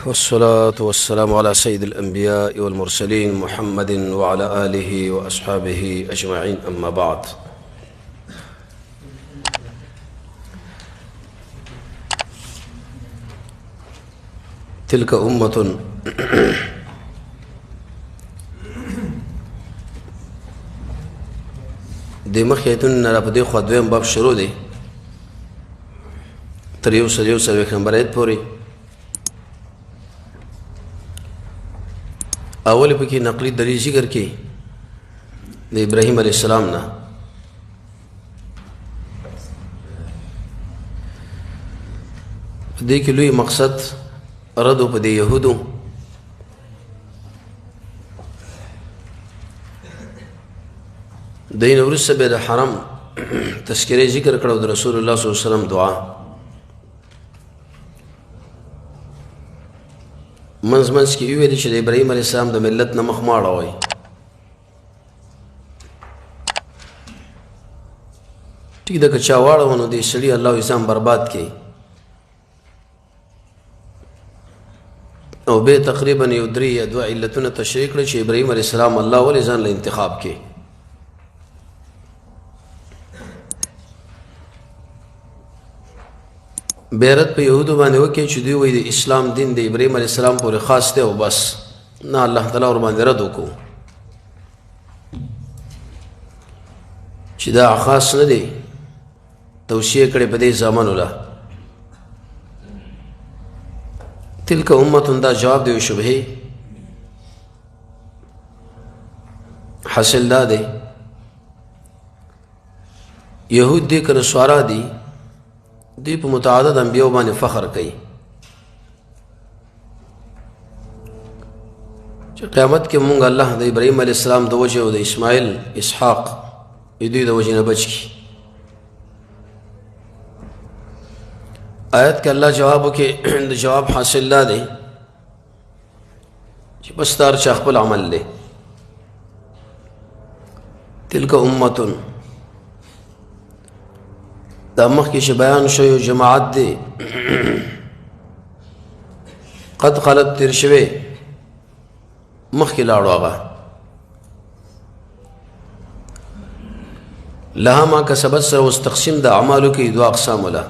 والصلاة والسلام على سيد الأنبياء والمرسلين محمد وعلى آله وأصحابه أجمعين، أما بعد. تلك أمة د مخیتون را په دې خوا دویم باب شروع دی تر 140 نمبر آیت پورې. اول پکې نقلی دلیل ذکر کې د ابراهیم علیه السلام نه. دې کې لوی مقصد رد په دې يهودو دین ورسره به د حرم تذکره ذکر کړو د رسول الله صلی الله علیه وسلم دعا منځ کې ویل چې د ابراهیم علیه السلام د ملت نه مخ ماړه وای. ټیک د کچا واړو نو دې سړي الله اسلام برباد کړي او به تقریبا یو درې یا دوه علتونه تشریح کړي چې ابراهیم علیه السلام الله ولې ځان له انتخاب کړي. بیرت په یهودو باندې وکړي چې دوی وایي د اسلام دین د ابراهیم علیه السلام پورې خاص دی او بس نه، الله تعالی ور باندې رد وکړو چې دا خاص نه دی، توصیه کړې په دې زامنو له. تلک امة دا جواب دی شبهه حاصل دا دی یهود دی که نصارا دی دی په متعدد انبیاء باندې فخر کوي چې قیامت کې مونږ الله د ابراهیم علیه السلام د وجه او د اسماعیل اسحاق دوی د وجه نه بچ کی. آیت کې الله جواب وکړي د جواب حاصل لا دی چې بس تار چا خپل عمل دی. تلک امتون دا مخکې چې بیان شو یو جماعت دی قد خلت تیر شوی مخکې لاړو هغه لها ما کسبت سره اوس تقسیم د اعمالو کې دوه اقسام ولا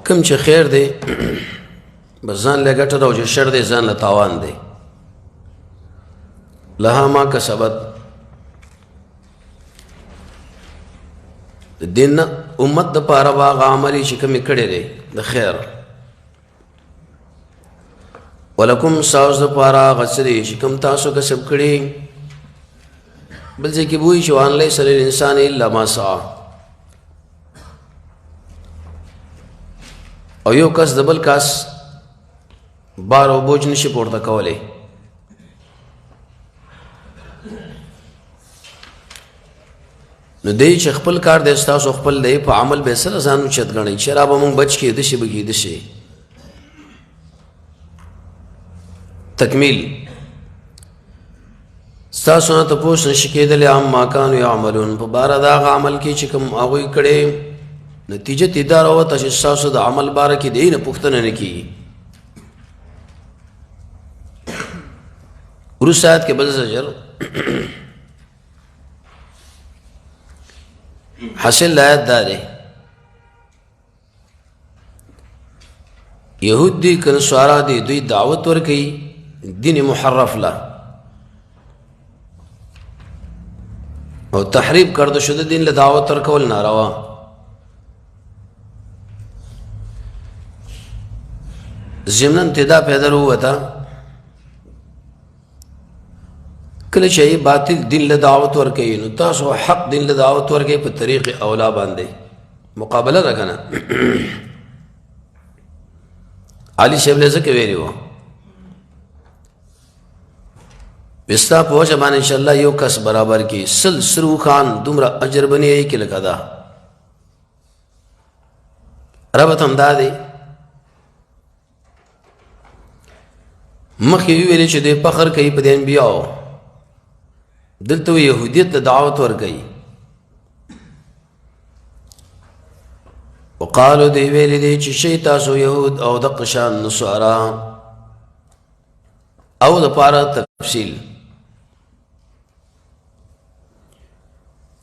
کوم چې خیر دی بس ځان له ګټه او چې شر دی ځان له تاوان دی. لها ما کسبت دین امت د پاره واغ عملی چې کوم کړي دی د خیر ولکم ساوز د پاره غسری چې کوم تاسو کسب کړي بل ځکه وایي چې وان له سره انسان الا ما سعى او یو کس د بل کس بار او بوج نشي پورته کولای. نو دی چې خپل کار دی ستاسو خپل دی په عمل به سره ځانو چت غنئ چې را به مونږ بچ کې د شي بګې د شي. تکمیل ستاسو نه تپوس نشي کېدلی عما کانوا یعملون په باره د هغه عمل کې چې کوم هغوی کړی نتیجه تې دا راوته چې ستاسو د عمل باره کې دی نه پوښتنه نه کېږي. وروسته آیت کې بل زجر حاصل آیت دا دی یهود دی که نصارا دی دوی دعوت ورکوي دین محرف لا او تحریف کرده شده دین له دعوت ورکول ناروا. ضمناً تدا پیدا وتا کله چې باطل دین له دعوت ورکوي نو تاسو حق دین له دعوت ورکوي په طریق اولا باندې مقابله نه کنه. علي شیخ له ځکه ویلی و وستا په وجه باندې ان شاء الله یو کس برابر کی سلسرو خان دومره اجر بنی کې لګا دا رب ته امدادي مخکې ویل چې د فخر کوي په دې انبیاء دلته يهودیت ته دعوت ورکړي وقالو دی ویلی دی چې شی تاسو یهود او د قشان نصارا او د پارا تفصیل.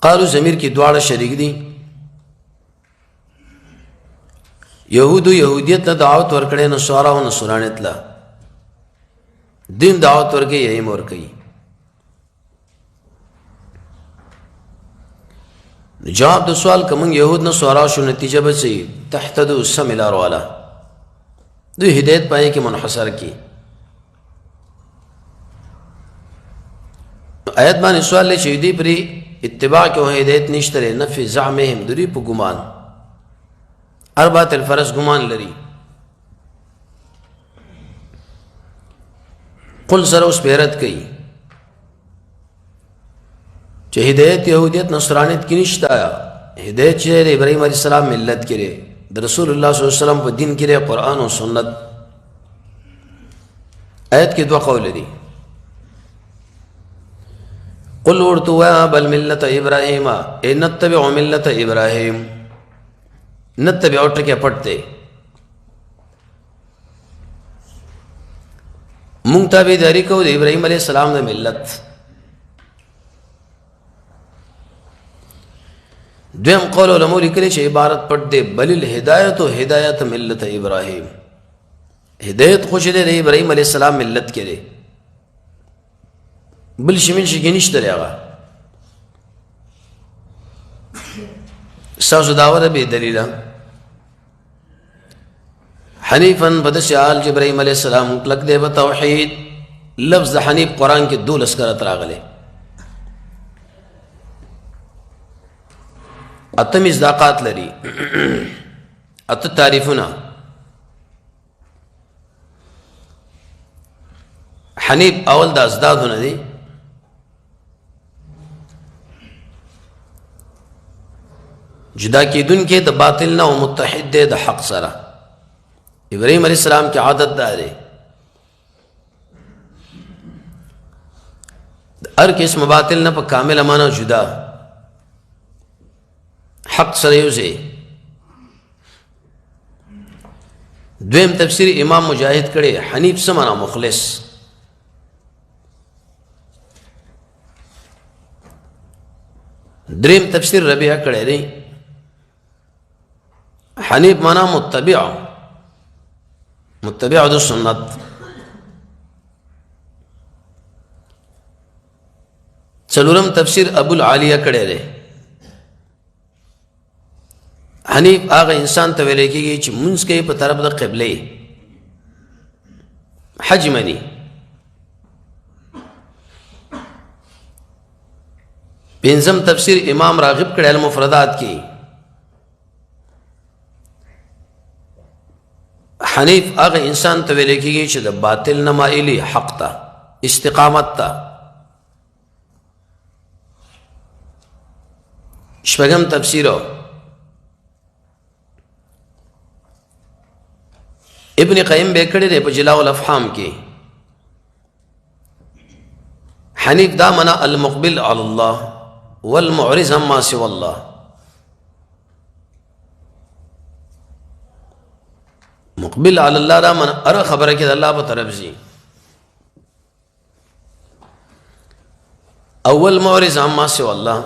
قالو ضمیر کی دواړه شریک دي. یهودو یهودیت ته دعوت ورکړي، نصارا او نصرانیت له دین دعوت ورکړي، یې ورکړي. جواب د سوال کوم يهود نه سوارا شو نتیجه به سي تحتدو سملار والا د هدایت پای کې منحصر کی. آیت باندې سوال لچې دی پری اتباع کې هدایت نشته، نفي زعمهم دوی په ګمان اربعه الفرس ګمان لري. قل سره اوس بیرت کوي چې هدایت یهودیت نصرانیت کې نشته. هدایت چې د ابراهیم علیه السلام ملت کې لري، د رسول الله صلی الله علیه وسلم په دین کې لري، قرآن او سنت. آیت کې دوه قول دي. قل ورتوا بل ملت ابراهیم ان نتبع ملت ابراهیم. نتبع ټکي پټته مونږ تابعداري کوو د ابراهیم علیه السلام د ملت. دویم قول علماء لیکلي چې عبارت پټ دی بل الهدایت هدایت ملت ابراهیم. هدایت خوش دی د ابراهیم علیه السلام ملت کې دی، بل شمن شي کې نشته هغه. ساسو داوره به دلیل حنیفا بدشال ابراهیم علیه السلام کلک دی په توحید. لفظ حنیف قران کې 12 کرات راغلي. اتم مصداقات لري، ات تعریفونه. حنیف اول د ازدادونه دي. جدا کیدون کې د باطل نه او متحد دی د حق سره. ابراهیم علیه السلام کی عادت دا دی هر قسم باطل نه په کامل معنا جدا حق سره یوځي. دویم تفسیر امام مجاهد کړي حنیف سمانا مخلص. دریم تفسیر ربیعه کړي دی حنیف معنا متبع د سنت. څلورم تفسیر ابو العالیه کړي دی حنیف هغه انسان ته ویل کېږي چې مونږ کوي په طرف د قبله حج مني. پنځم تفسیر امام راغب کړي المفردات کې حنیف هغه انسان ته ویل کېږي چې د باطل نه مایلي حق ته استقامت ته. شپږم تفسیر ابن قیم به کړي دی په جلاء الافهام کې حنیف دا منا المقبل علی الله والمعرض عما سوى الله. مقبل علی الله دا من ار خبره کې د الله په طرف شي. اول معرض عما سوى الله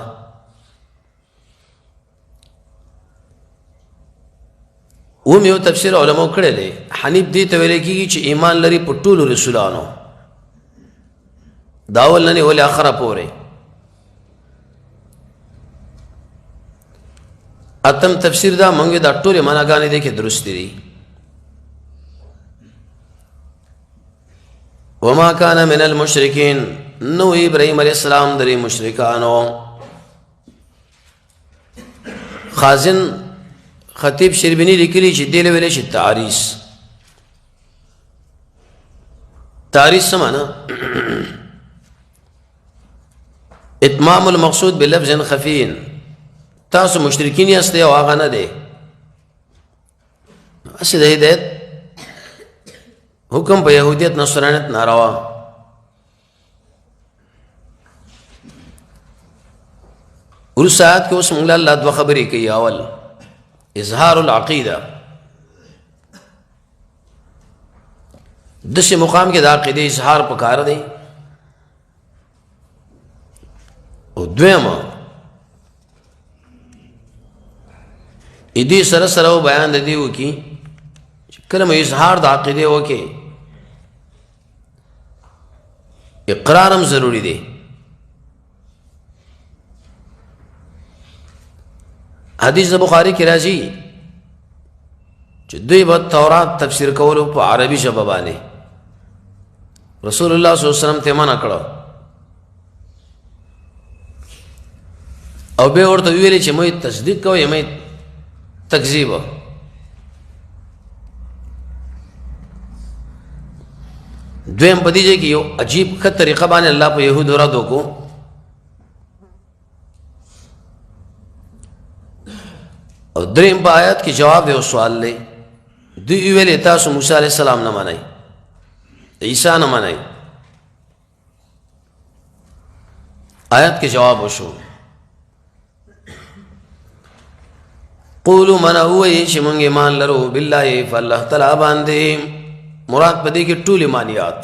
وم یو تفسیر علماء کړی دی حنیف دې ته ویل کېږي چې ایمان لري په ټولو رسولانو دا اول نه ولې اخره پورې. اتم تفسیر دا منګه دا ټولې معناګانې دي کې درست دي. وما كان من المشركين نو ابراهيم عليه السلام درې مشرکانو. خازن خطیب شربینی لیکلی چې دی له ویل شي تعریس. تعریس سمانا اتمام المقصود بلفظ خفي. تاسو مشرکین یاست او هغه نه دی. اصل د هدایت حکم په يهودیت نصرانیت ناروا. ورسات کې اوس موږ الله دوه خبرې کوي. اول اظهار العقیده دسه مقام کې د عقیده اظهار پکار دی. او دویمه ادي سره سره بیان د دی وکي کله مې اظهار د عقیده وکي اقرارم ضروری دی. حدیث بخاری کی راځي چې دوی به تورات تفسیر کولو په عربي ژبه باندې رسول الله صلی الله علیه وسلم ته منع کړو او به ورته ویلي چې مې تصدیق کوی مې تکذیب. دویم پدې کې یو عجیب ښه طریقه باندې الله په يهودو را دوکو او دریم په آیات کې جواب دی او سوال لې دوی ویلې تاسو موسی عليه السلام نه منئ عیسی نه منئ. آیات کې جواب وشو قولوا من هو چې مونږ ایمان لرو بالله فالله تعالی باندې مراد پدې کې ټول ایمانیات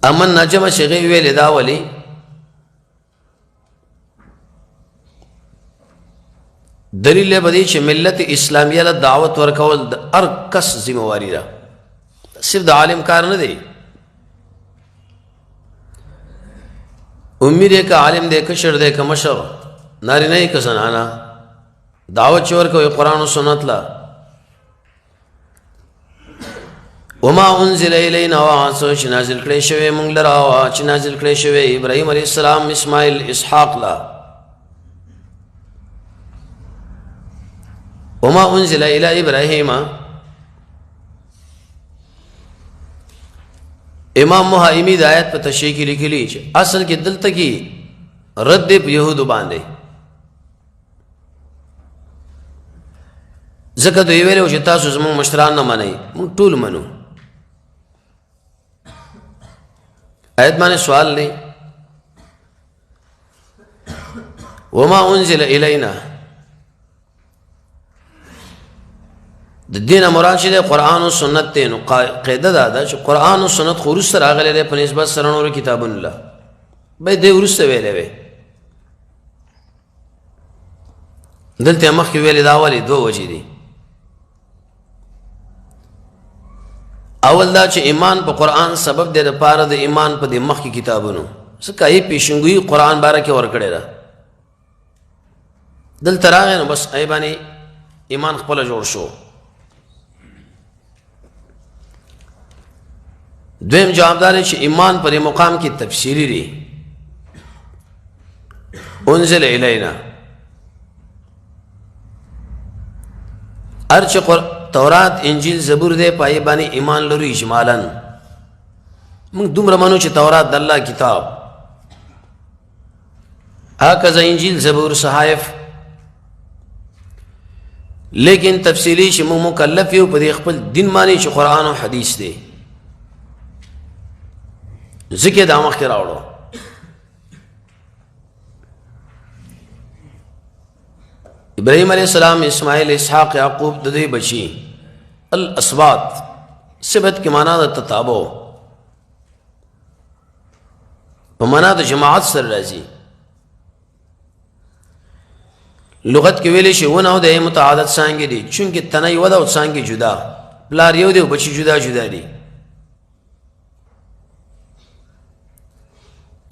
امن نجم شغی ویل دا ولی دلیل بدی چې ملت اسلامیه له دعوت ورکول د هر کس ذمہواری ده صرف د عالم کار نه دی. امید کا عالم دے کشر دے کا مشر ناری نہیں کا زنانا دعوت چور کو قرآن و سنت لا وما انزل الینا واسو چ نازل کړي شوی مونږ لرا وا چ نازل کړي شوی ابراهیم علیہ السلام اسماعیل اسحاق لا وما انزل الی ابراهیم. امام محایمی د آیت په تشریح کې لیکلی چې اصل کې دلته کې رد په يهودو باندې ځکه دوی ویلو چې تاسو زموږ مشران نه منئ موږ ټول منو. آیت باندې سوال دی وما انزل الینا د دین مراد چې قرآن او سنت ته نو قاعده ده چې قرآن او سنت خورس سره راغلي په نسبت سره نور کتابونه الله به دې ورسته ویلې وي دلته مخکې ویلې دا ولې دوه وجې دي. اول دا چې ایمان په قرآن سبب دی لپاره د ایمان په دې مخکې کتابونو څخه یې پیشنګوئی قرآن باره کې ورکړی ده دلته راغی نو بس ای باندې ایمان خپل جوړ شو. دویم جوابدار چې ایمان پر مقام کی تفسیری دی انزل الینا ارچ تورات انجیل زبور دے پای باندې ایمان لرو اجمالا موږ دومره منو چې تورات د الله کتاب هکذا انجیل زبور صحائف لیکن تفصیلی چې موږ مکلف یو په خپل دین باندې چې قرآن او حدیث دی ذکر دا مخ کې راوړو. ابراهیم علیہ السلام اسماعیل اسحاق یعقوب د دې بچي الاسباط سبت کې معنا د تتابع په معنا د جماعت سره راځي. لغت کې ویلې شي ونه د متعدد څنګه دي چونکه تنای ودا او څنګه جدا بلار یو دی بچي جدا جدا دي.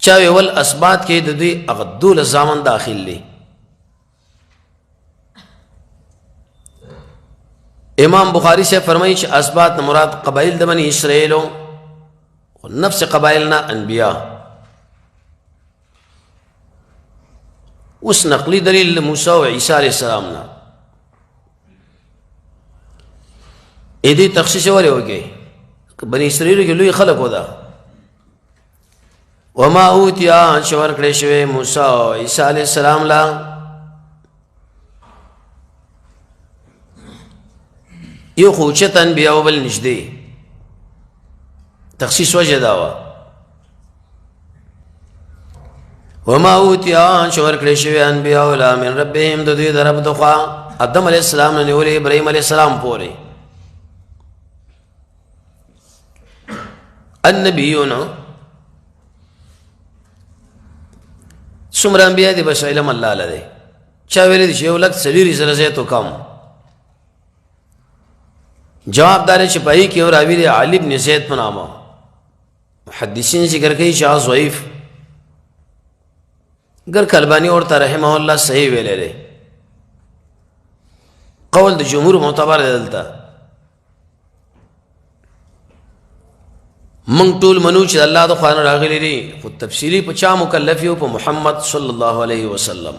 چاوی ول اسبات کې د دوی اغدول زامن داخل لی. امام بخاری سے فرمائی چې اسبات مراد قبائل د بنی اسرائیل او نفس قبائلنا انبیاء. اوس نقلی دلیل موسی او عیسی علیہ السلام نا اې دې تخصیص ولې وکي بنی اسرائیل کې لوی خلق ودا وما اوتیا شور کړي شوی موسی او عیسی علیہ السلام لا یو خوچت انبیاء بل نشدي تخصیص وجه داوا وما اوتیا شور کړی شوی انبیاء ولا من ربهم د دوی درب دخوا آدم علیہ السلام نه نیولې ابراهیم علیہ السلام پورې النبیون څومره انبیاء دي بس علم الله لده چا ویلې دي چې یو لک سلیری سره زه تو کم جواب دار چې پای کې اور راوی علی بن زید په نامه محدثین ذکر کوي چې ضعیف گر کلبانی اور رحمه الله صحیح ویلې ده قول د جمهور معتبر دلته من ټول منو چې الله د خوانه راغلي دي خو تفصیلی په چا مکلف یو په محمد صلی الله علیه وسلم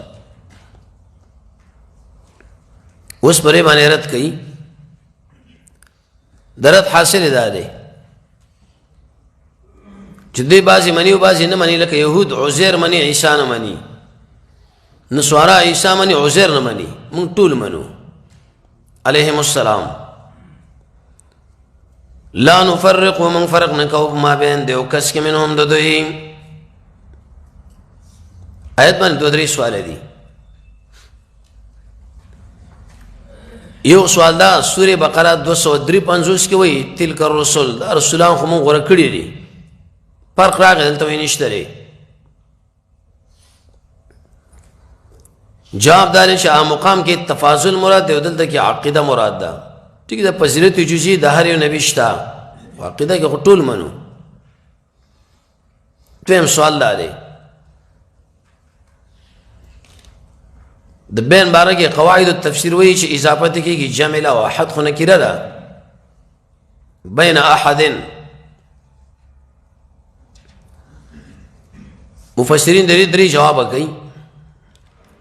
اوس پرې باندې رد کړي درت حاصل ده چې دوی بعضی منی او بعضی نه منی لکه یهود عزیر منی عیسی نه منی نصارا عیسی منی عزیر نه منی مونږ ټول منو علیهم السلام لا نفرق ومن فرق نکو ما بین دیو کس کې منهم د دوی آیت باندې دوه درې سوال دي یو سوال دا سوره بقره 253 کې وایي تلک الرسل رسولان خو مونږ غوړه کړی دي فرق راغی دلته وایي نشته لري جواب دار چې مقام کې تفاضل مراد دی دلته کې عقیده مراد ده ټیک ده فضیلت جزئی د هر یو نبی شته عقیده کې ټول منو تم سوال لري د بین باره کې قواعد التفسیر وایي چې اضافه کېږي جمع له واحد خو نکره ده بین احد مفسرین درې جواب کوي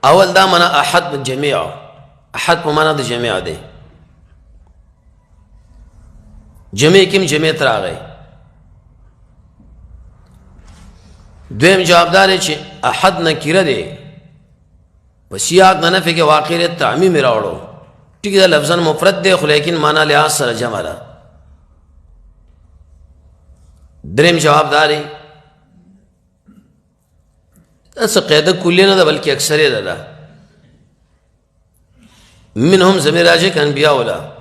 اول دا معنا احد بالجميع احد په معنا د جميع ده جمع کوم جمع تر راغی دویم جواب دار چې احد نکره ده پس یاد نه نفي کې واقع تعمیم راوړو ټیک دا لفظا مفرد دی خو لیکن معنا لحاظ سره جمع ده دریم جواب داري اس قاعده کلیه نه ده بلکې اکثریت ده منهم زمير راجع انبیاء ولا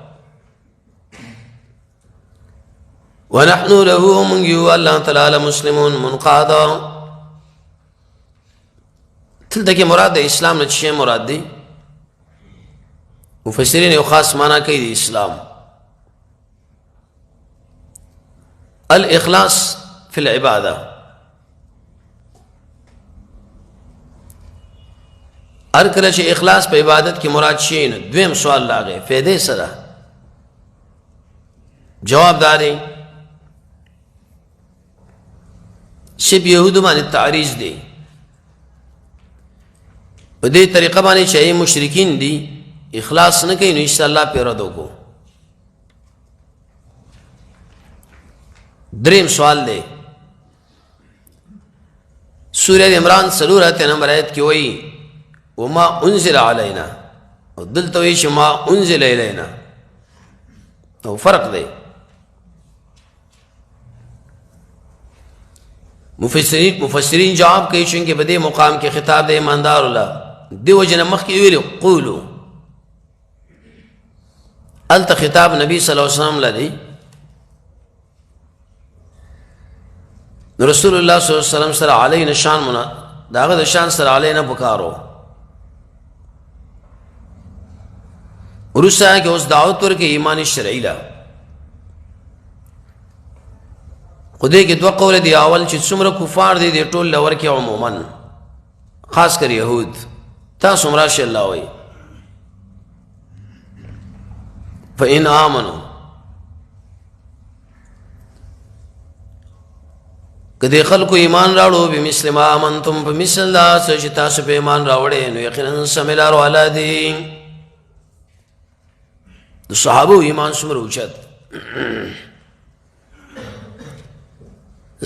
ونحن له من يو الله تعالی مسلمون منقادا دلته کې مراد د اسلام نه څه مراد دی مفسرین یو خاص معنی کوي د اسلام الاخلاص فی العباده هر کله چې اخلاص په عبادت کې مراد شي نو دویم سوال لاغه فائدې سره جواب داري شب يهود باندې تعریض دي په دې طریقه باندې چې مشرکین دي اخلاص نه کوي نو ان شاء الله پیرا دوکو دریم سوال دی سورہ عمران سلور آیت نمبر آیت کی وئی وما انزل علینا او دلته وی چې ما انزل الینا او فرق دی مفسرین جواب کوي چې په دې مقام کې خطاب د ایماندار الله دیو جن مخ کې ویل قولو الته خطاب نبی صلی الله علیه وسلم لدی رسول الله صلی الله علیه وسلم سره علینا شان منا داغه د شان سره علینا پکارو ورسا کې اوس دعوت ورکې ایمان شرعي لا خدای کې دوه قول دی اول چې څومره کفار دي د ټول لور کې عموما خاص کر يهود تاسو مراشي الله وي فإن آمنوا کدی خلکو ایمان راوړو به مثل ما امنتم په مثل الله چې تاسو په ایمان راوړې نو یقینا سملار ولادي د صحابه ایمان څومره اوچت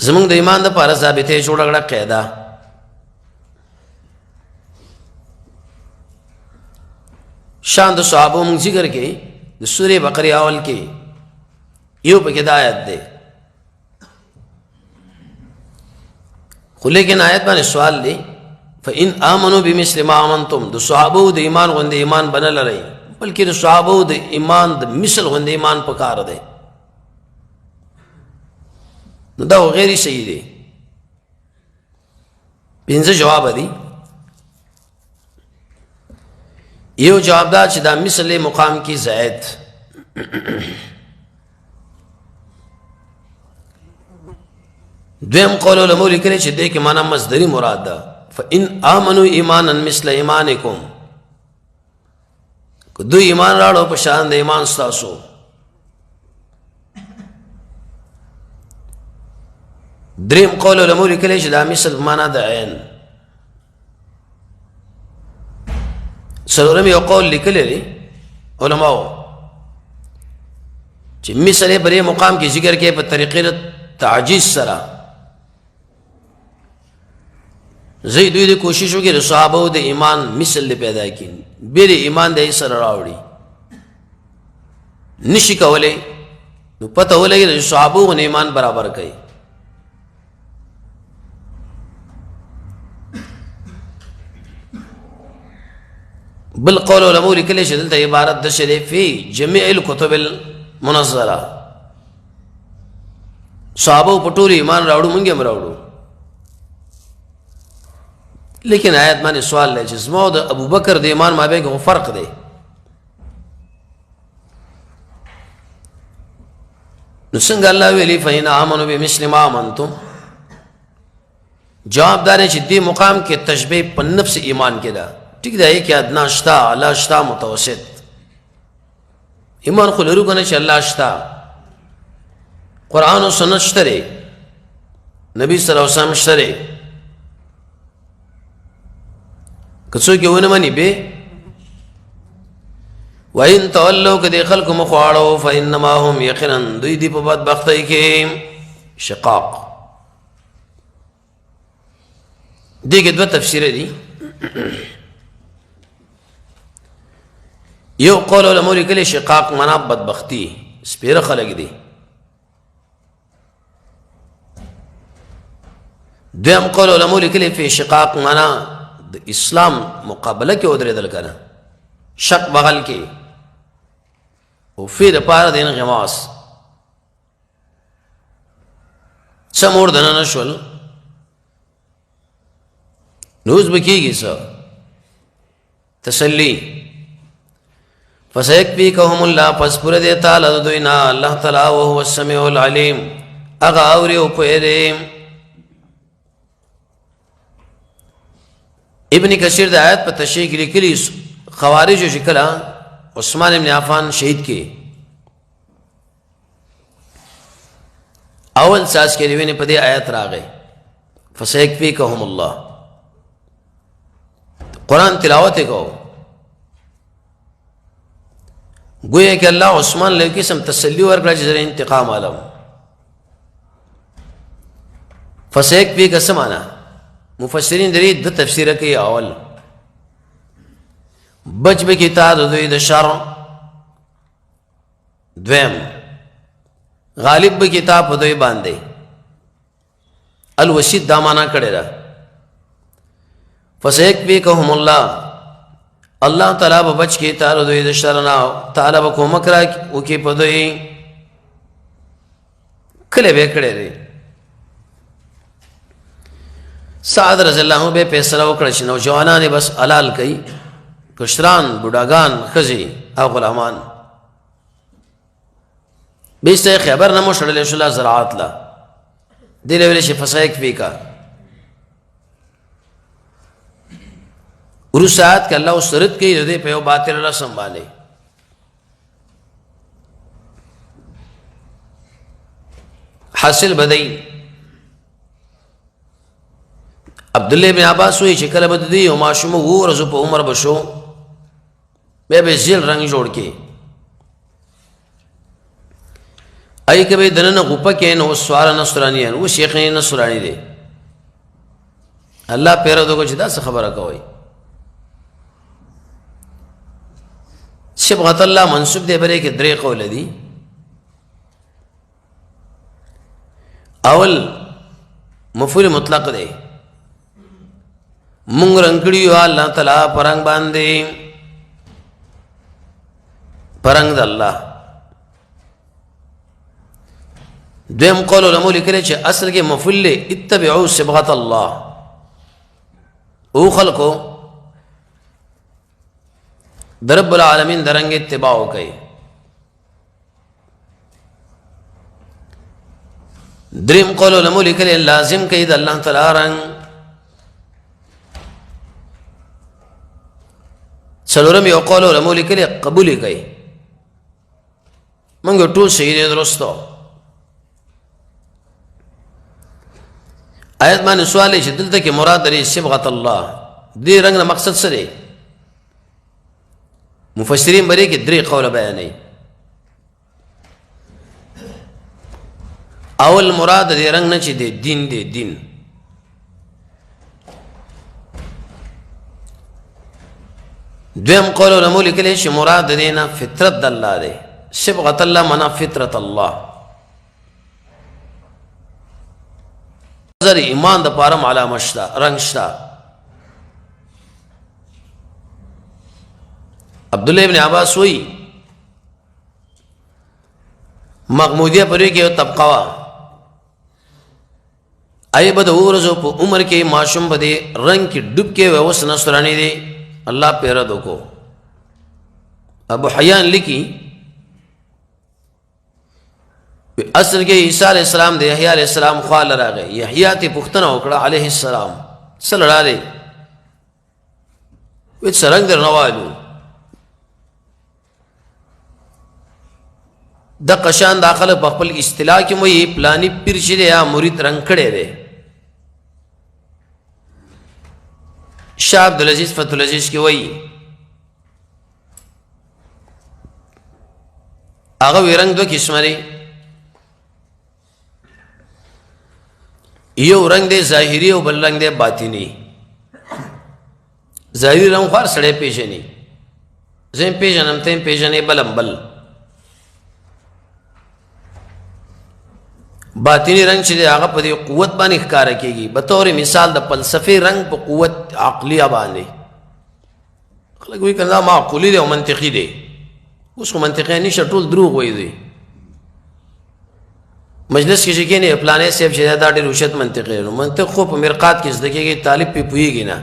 زمونږ د ایمان د پاره ثابته جوړه قاعده شان د صحابه مونږ ذکر کې د سوره بقره اول کې یو په کې د آیت ده خو لیکن آیت باندې سوال دی فإن آمنوا بمثل ما آمنتم د صحابو د ایمان غوندې ایمان بنه لرئ بلکې د صحابو د ایمان د مثل غوندې ایمان پکار دی نو دا غیر صحیح دی پنځه جواب دي یو جواب دا چې دا مثل مقام کی زائد دویم قول علماء لیکلي چې دې کې معنا مصدری مراد ده فإن آمنوا ایمانا مثل ایمانکم که دوی ایمان راړو په شان د ایمان ستاسو دریم قول علماء لیکلي چې دا مثل معنا د عین څلورم یو قول لیکلی دی علماء چې مثل بری مقام کې ذکر کې په طریقې تعجیز سره زی دوی د کوشش وکړي د صحابه د ایمان مثل پیدا کړي بیر ایمان د سره راوړي نشي کولای نو پته ولګي د صحابه د ایمان برابر کړي بل قول علماء لیکلي چې دلته عبارت د شری فی جميع الكتب المنزله صحابه په ټول ایمان راوړو مونږ هم راوړو لیکن آیت باندې سوال لري چې زما او د ابو بکر د ایمان مابین کې فرق دی نو څنګه الله ویلي فإن آمنوا بمثل ما آمنتم جواب دار چې دې مقام کې تشبیه په نفس ایمان کې ده ٹھیک ده کې ادنا شتا اعلی شتا متوسط ایمان خو لرو کنه چې الله شتا قرآن او سنت شته نبی صلی الله علیه وسلم شته کڅو کې ونه مني به وَإِن تَوَلَّوْا کدی خلق مخواړو فإنما هم یقینا دوی دی په بدبختۍ کې شقاق دې کې دوه تفسیر دي یو قول علماء لیکلي شقاق معنا بدبختی سپیره خلق دي دویم قول علماء لیکلي فی شقاق معنا د اسلام مقابله کې ودرېدل کنه شک بغل کې او فی د پاره دین غماس سمور دنه نشول نوز بکیږي سو تسلی فسيكفيكهم الله پس پر دې تعالی دوینا الله تعالی او هو السميع العليم اغه اوري او پېره ابن کثیر د آیت په تشریح کې لیکلي خوارج او شکل عثمان ابن عفان شهید کې اول ساس کې دی په دې آیت راغی فسيكفيكهم الله قرآن تلاوت کو گویا کہ اللہ عثمان له قسم تسلی ورکړه چې زره انتقام عالم فسيكفيك سمانا مفسرین درې د تفسیر کوي اول بچ به کتاب دوی د شر دویم غالب به کتاب دوی باندې الوسید دا معنا کړی را فسيكفيكهم الله الله تعالی به بچ کی تعالی دوی د شر نه تعالی به کومک را او کی په دوی کله به کړی دی سعد رضی الله عنه به فیصله وکړ چې نوجوانان بس حلال کوي کشران بوډاګان خزي او غلامان به خبر نه مو شړل شو زراعت لا دی له ویل شي فسيكفيك ورسات که الله سرت کوي د دې په یو باطل را سنبالي حاصل بدای عبد الله بن عباس وی چې کله بد دی او ماشوم وو رزو په عمر بشو به زیل رنگ جوړ کې ای کبه دنه غوپه کې نو سوار نصرانیان و شیخ نصرانی دی الله پیرو دغه چې دا څه خبره کوي شبغت الله منصوب دی بره کې درې قول دي اول مفعول مطلق دی مونږ رنگ کړیو الله تعالی پرنګ باندې پرنګ د الله. دویم قول علماء لیکلی چې اصل کې مفعول اتبعوا صبغة الله، او خلقو در رب العالمین درنگ اتباع کوي. دریم قول علماء لیکلی لازم کوي د الله تعالی رنگ. څلورم یو قول علماء لیکلی قبول کوي. منګ ټول صحیح دی درستو. آیت باندې سوال چې دلته کې مراد لري صبغة الله، دې رنگ نه مقصد څه دی؟ مفسرین بری کې درې قول بیانوي. اول مراد دې رنگ نه چې دی دین دی دین. دویم قول علماء لیکلی چې مراد دې نه فطرت د الله دی. صبغة الله معنا فطرت الله. ایمان د پارم علامه شتا رنگ شتا. عبداللہ ابن عباس وی مغمودیہ پرې کې یو طبقه وا، ای بد ورځو په عمر کې ماشوم بده رنگ کې ډوب کې وس نصرانی دی الله پیرا دکو. ابو حیان لکی اصل کې عیسی علیہ السلام دی یحیی علیہ السلام خال راغی. یحیی ته پوښتنه وکړه علیہ السلام صلی الله علیه و سرنګ درنوالو د قشان داخله په خپل اصطلاح کې مې پلانی پیر چې یا مرید رنگ کړي دی. شاه عبدالعزیز فتح العزیز کې وایي هغه رنگ دوه قسمه دی. یو رنگ دے ظاہری او بل رنگ دے باطنی. ظاہری رنگ خوار سڑے پیشنی زین پیشنم تین پیشنی بلم بل. باطنی رنگ چې هغه په دې قوت باندې ښکارا کیږي. بطور مثال د فلسفي رنگ په قوت عقلیه باندې خلک وی کنه معقولی دی او منطقي دی. اوس خو منطقي نشه ټول دروغ وایي دی. مجلس کې چې کېنه پلانې سیب چې دا ډېر روشت منطقي نو منطق خو په مرقات کې زده کېږي طالب په پوهیږي نه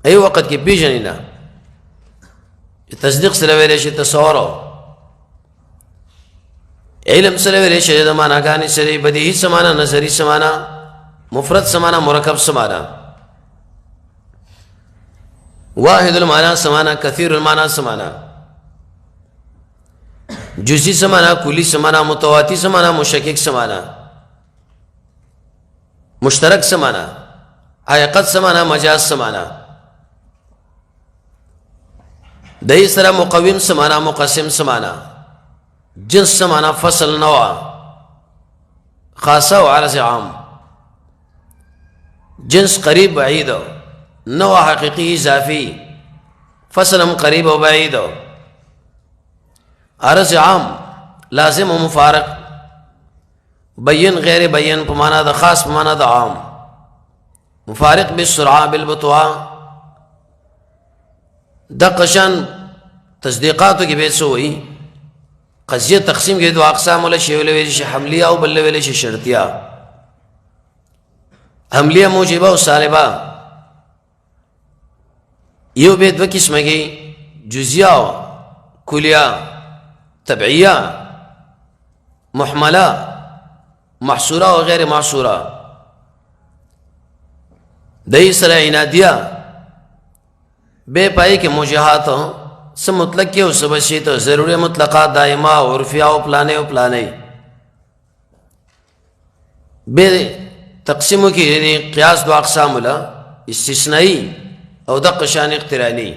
ای وخت کې پیژنې نه تصدیق سره ویلې شي تصور علم سره ویلې شي د معناګانې سره بدیهي سمانا نظری سمانا مفرد سمانا مرکب سمانا واحد المعنى سمانا كثير المعنى سمانا جزئی سمانا کلی سمانا متواتی سمانا مشکک سمانا مشترک سمانا حقیقت سمانا مجاز سمانا دئی سرا مقوم سمانا مقسم سمانا جنس سمانا فصل نوع خاصہ و عرض عام جنس قریب بعید نوع حقیقی اضافی فصل قریب و بعید عرض عام لازم و مفارق بین غیر بین پمانا دا خاص پمانا دا عام مفارق بالسرعہ بالبطوع دا قشان تصدیقاتو کی بیت سوئی قضیہ تقسیم کی دو اقسام والا شیولے ویلش حملیہ و بلے ویلش شرطیہ. حملیہ موجبہ و سالبہ یو بیت دو قسم کی جزیہ و کلیہ تبعیہ محملہ محصورہ و غیر محصورہ. دئی سر عنادیہ بے پائی کے موجہات سب مطلق کے اس بشی تو ضروری مطلقات دائمہ عرفیہ و پلانے بے تقسیموں کی قیاس دو اقسام اللہ استثنائی او دق شان اقترانی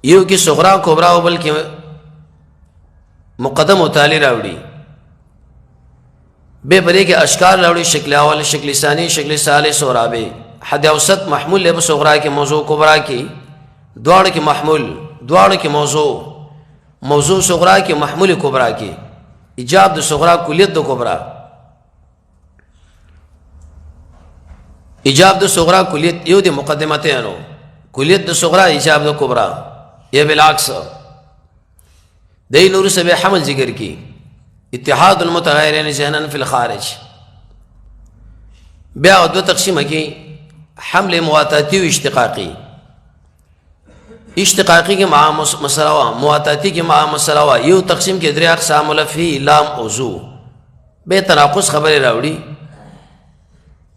یو کی صغرا کبرا و بلکہ مقدم و تالی راوڑی بے برے کے اشکال راوڑی شکل اول شکل ثانی شکل ثالث اور رابع. حد اوسط محمول لے صغرا کے موضوع کبرا کی دوڑ کے محمول دوڑ کے موضوع صغرا کے محمول کبرا کی ایجاب دو صغرا کلیت دو کبرا. ایجاب د صغرا کلیت یو د مقدمتینو کلیت د صغرا ایجاب د کبرا یا بالعکس دی نور سے بے حمل ذکر کی اتحاد المتغیرین ذہنن فی الخارج بیا دو تقسیم کی حمل مواتاتی و اشتقاقی کے مع مسلوہ مواتاتی کے مع مسلوہ یو تقسیم کے دریا اقسام لفی لام اوزو بے تناقض خبر راوڑی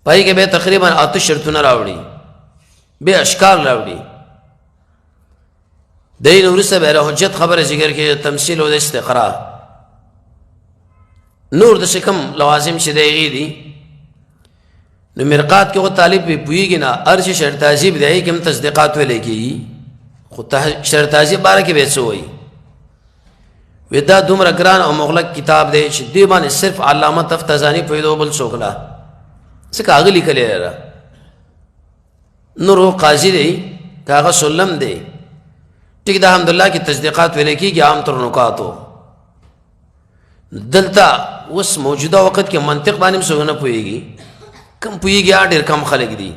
پائی کے بے تقریباً آتش شرطن راوڑی بے اشکال راوڑی دین ورسه به حجت خبر ذکر کې تمثيل او استقراء نور د شکم لوازم شدهغي دي نو مرقات کې او طالب به پويږي نه ارش شرط تعذيب دی کوم تصدیقات ولې کی خو شرط تعذيب بار کې وېڅوي ودا دومره ګران او مغلق کتاب دی چې دی باندې صرف علامه تفتزانی په دو بل څوکلا څه کاغلی کړي را نور قاضي دی کاغه سلم دی ٹھیک دا الحمدللہ کی تصدیقات ویلے کی کہ عام طور نکاتو دلتا اس موجودہ وقت کے منطق بانیم سوگنا پوئے گی کم پوئے گی آڈر کم خلق دی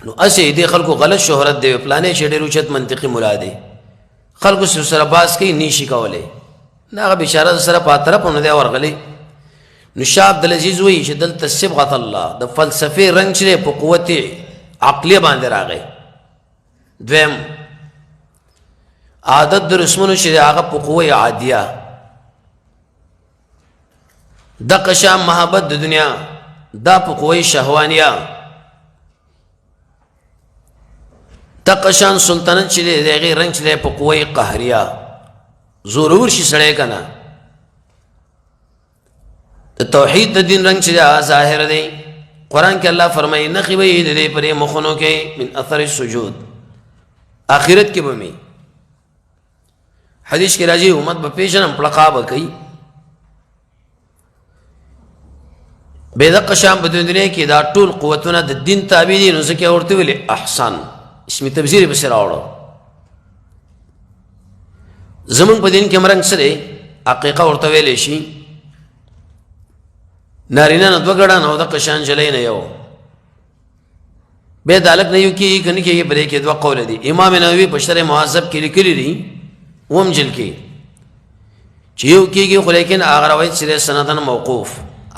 نو اسے دے خلقو غلط شہرت دے پلانے شیڑے روچت منطقی ملا دے خلقو سے سر باز کی نیشی کولے ناغا بیچارہ سر پاترہ پونے دے ورغلے نو شاہ عبدالعزیز ہوئی کہ دلتا سبغت اللہ دا فلسفے رنگ چلے پا قوت عقلی باندر آگئے دویم عادت در اسمونو چې هغه په قوه عادیه د قشام محبت د دنیا دا په قوه شهوانیه د قشان سلطنت چې د غیر رنگ چې په قوه قهریه زورور شي سړی کنه د توحید د دین رنگ چې ظاهر دی قران کې الله فرمایي نخي وي د دې پرې مخونو کې من اثر السجود اخرت کې به حدیث کی راجی امت با پیشنم پلقا با کئی بیدق شام بدون دنیا کی دا طول قوتونا دا دین تابی دی نو سکی اورتی ولی احسان اسمی تبزیر بسر آورا زمان پا دین کے مرنگ سرے عقیقہ ورطا ویلے شی نارینا ندو گڑا نو دا قشان جلئی نیو بید علق نیو کی کنی کہ یہ بلے کے دو قول دی امام نووی پشتر محاذب کی لکلی دی وم جل کی چیو کیږي خو لیکن هغه روایت چې سندن موقوف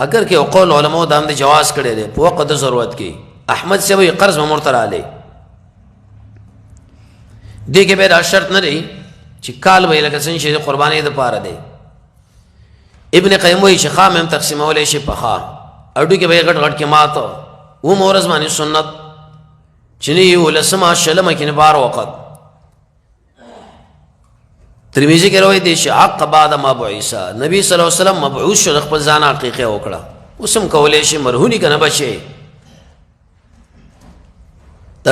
اگر کې قول علماء دام د جواز کړي دي په وخت د ضرورت کې احمد سوی قرض مرتر علی دې کې به شرط نه دی چې کال ویل کسن شي قرباني د پاره دی ابن قیم وی چې خام هم تقسیمول شي په خا اډو کې به غټ غټ کې ماته و مورز باندې سنت چني ولسما شلم کې نه بار وخت ترمذی کې روایت دی چې حق بعد ما بعث نبی صلی الله علیه وسلم مبعوث شو خپل ځان حقیقه وکړه اوسم کولې شي مرهونی کنه بچي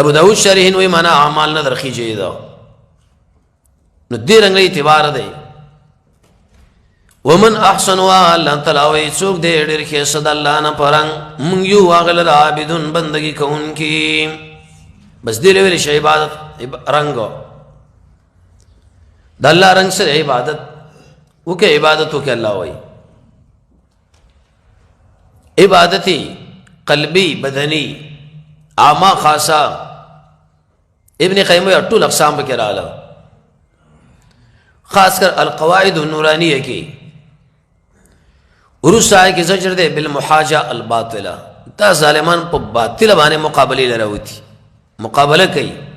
ابو داود شریح وی معنا اعمال نه درخیږي دا نو دې رنګ اعتبار دی ومن احسن الله تعالی څوک دې ډېر کې صد الله نه پرنګ مونږ یو واغل عابدون بندگی کوونکی بس دې لوي شی عبادت رنګ د الله رنگ سره عبادت وکي عبادت وکي الله وای عبادتي قلبي بدني عامه خاصه ابن قیم ټول اقسام بکراله خاص کر القواعد النورانیه کی ورسای کی زجر دے بالمحاجه الباطله تا ظالمان په باطل باندې مقابله لروتی مقابله کوي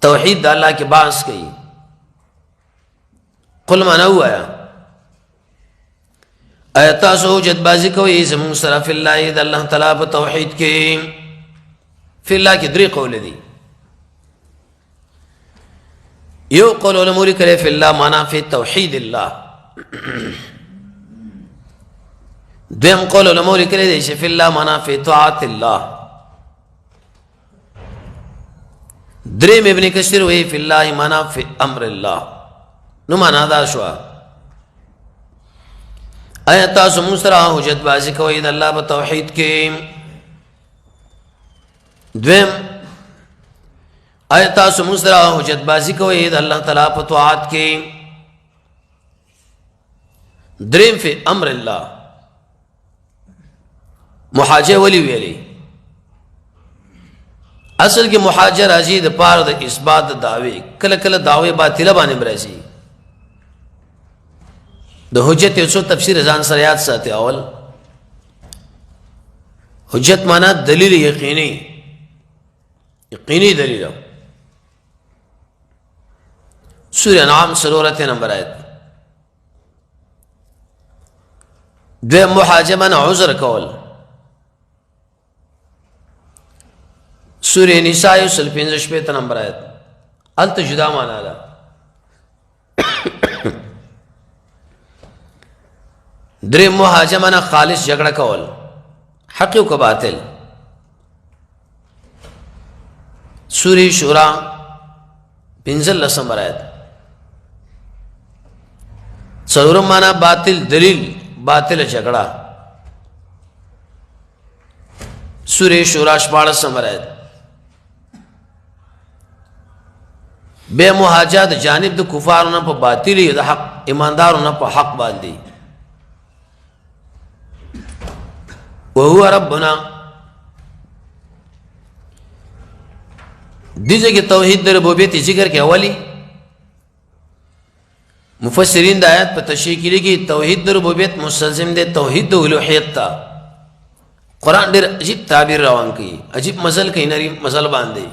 توحید دا اللہ کے باعث کئی قل مانا ہوا ہے ایتا سو جد بازی کوئی زمون سرا فی اللہ دا اللہ تعالیٰ پا توحید کے فی اللہ کی دری قول دی یو قول علموری کرے فی اللہ مانا فی توحید اللہ دویم قول علموری کرے دیشے فی اللہ مانا فی طاعت اللہ دریم ابن کثیر وی فی اللہ مانا فی امر اللہ نو مانا دا شوا ایتا سمسرا حجت بازی کوئی دا اللہ بتوحید کے دویم ایتا سمسرا حجت بازی کوئی دا اللہ تعالیٰ پتوعات کے دریم فی امر اللہ محاجه ولی ویلی اصل کې محاجه راځي د پاره د اثبات دعوی کله کله دعوی باطله باندې راځي د حجت یو څو تفسیر ځان سره یاد ساتي اول حجت معنا دلیل یقینی دلیل سورہ انعام سورۃ نمبر آیت دو محاجه معنا عذر کول سورہ نساء 55 نمبر آیت انت جدا معنا ده درې محاجه معنا خالص جګړه کول حق او باطل سورہ شورى 15 نمبر آیت څلورم معنا باطل دلیل باطل جګړه سورہ شورى 14 نمبر آیت بے محاجات جانب د کفارونو په باطلی د حق ایماندارونو په حق باندې وهو ربنا دیجه کې توحید د ربوبیت ذکر کې اولی مفسرین د آیات په تشریح کې لګي توحید د ربوبیت مستلزم دی توحید د الوهیت ته قران ډېر عجیب تعبیر روان کوي عجیب مزل کوي نری مزل باندې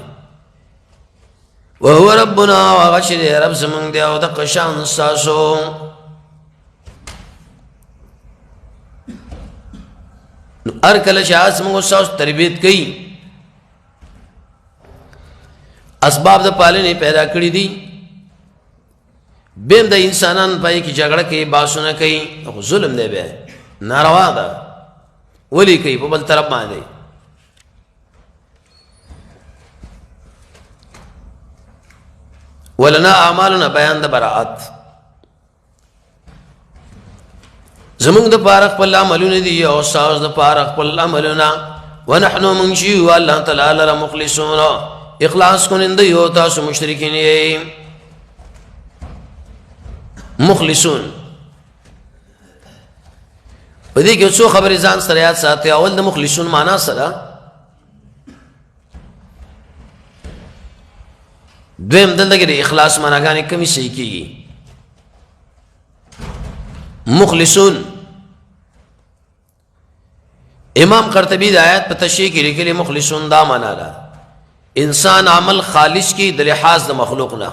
وهو ربنا وغشر رب زمون دی او د قشان ساسو ار کله شاس موږ ساس تربیت کوي اسباب د پالنې پیدا کړی دي بیم د انسانان پای کی جګړه کوي باسونه کوي ظلم دی به ناروا ده ولی کوي په بل طرف باندې ولنا اعمالنا بیان د براءت زمونږ د پاره خپل عملونه دي او ساز د پاره خپل عملونه ونحن منشي والله تعالی مخلصون اخلاص کننده یو تاسو مشرکین یې مخلصون په دې کې څو خبرې ځان سره یاد ساتي اول د مخلصون معنا سره دویم دلته کې د اخلاص معناګانې کمی صحیح کیږي مخلصون امام قرطبی د آیات په تشریح کې لیکلي مخلصون دا معنا ده انسان عمل خالص کی د لحاظ د مخلوق نه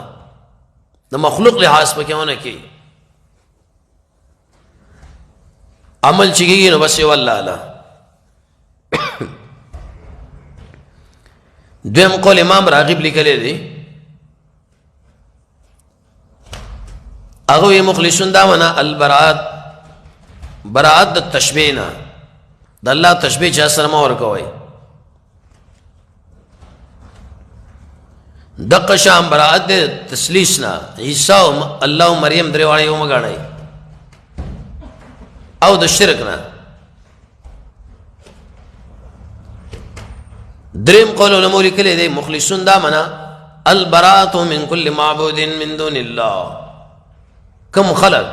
د مخلوق لحاظ پکې ونه کی عمل چګي نو بس والله الا دویم قول امام راغب لیکلی دی هغه مخلصون دا معنا البراءت براءت د تشبیه نه د الله تشبیه چا سره ما ورکوي دقه شام براءت د تسلیث نه عیسی او الله او مریم درې واړه یو مګاړي او د شرک نه دریم قول علماء لیکلي دي مخلصون دا معنا البراءت من كل معبود من دون الله کم خلق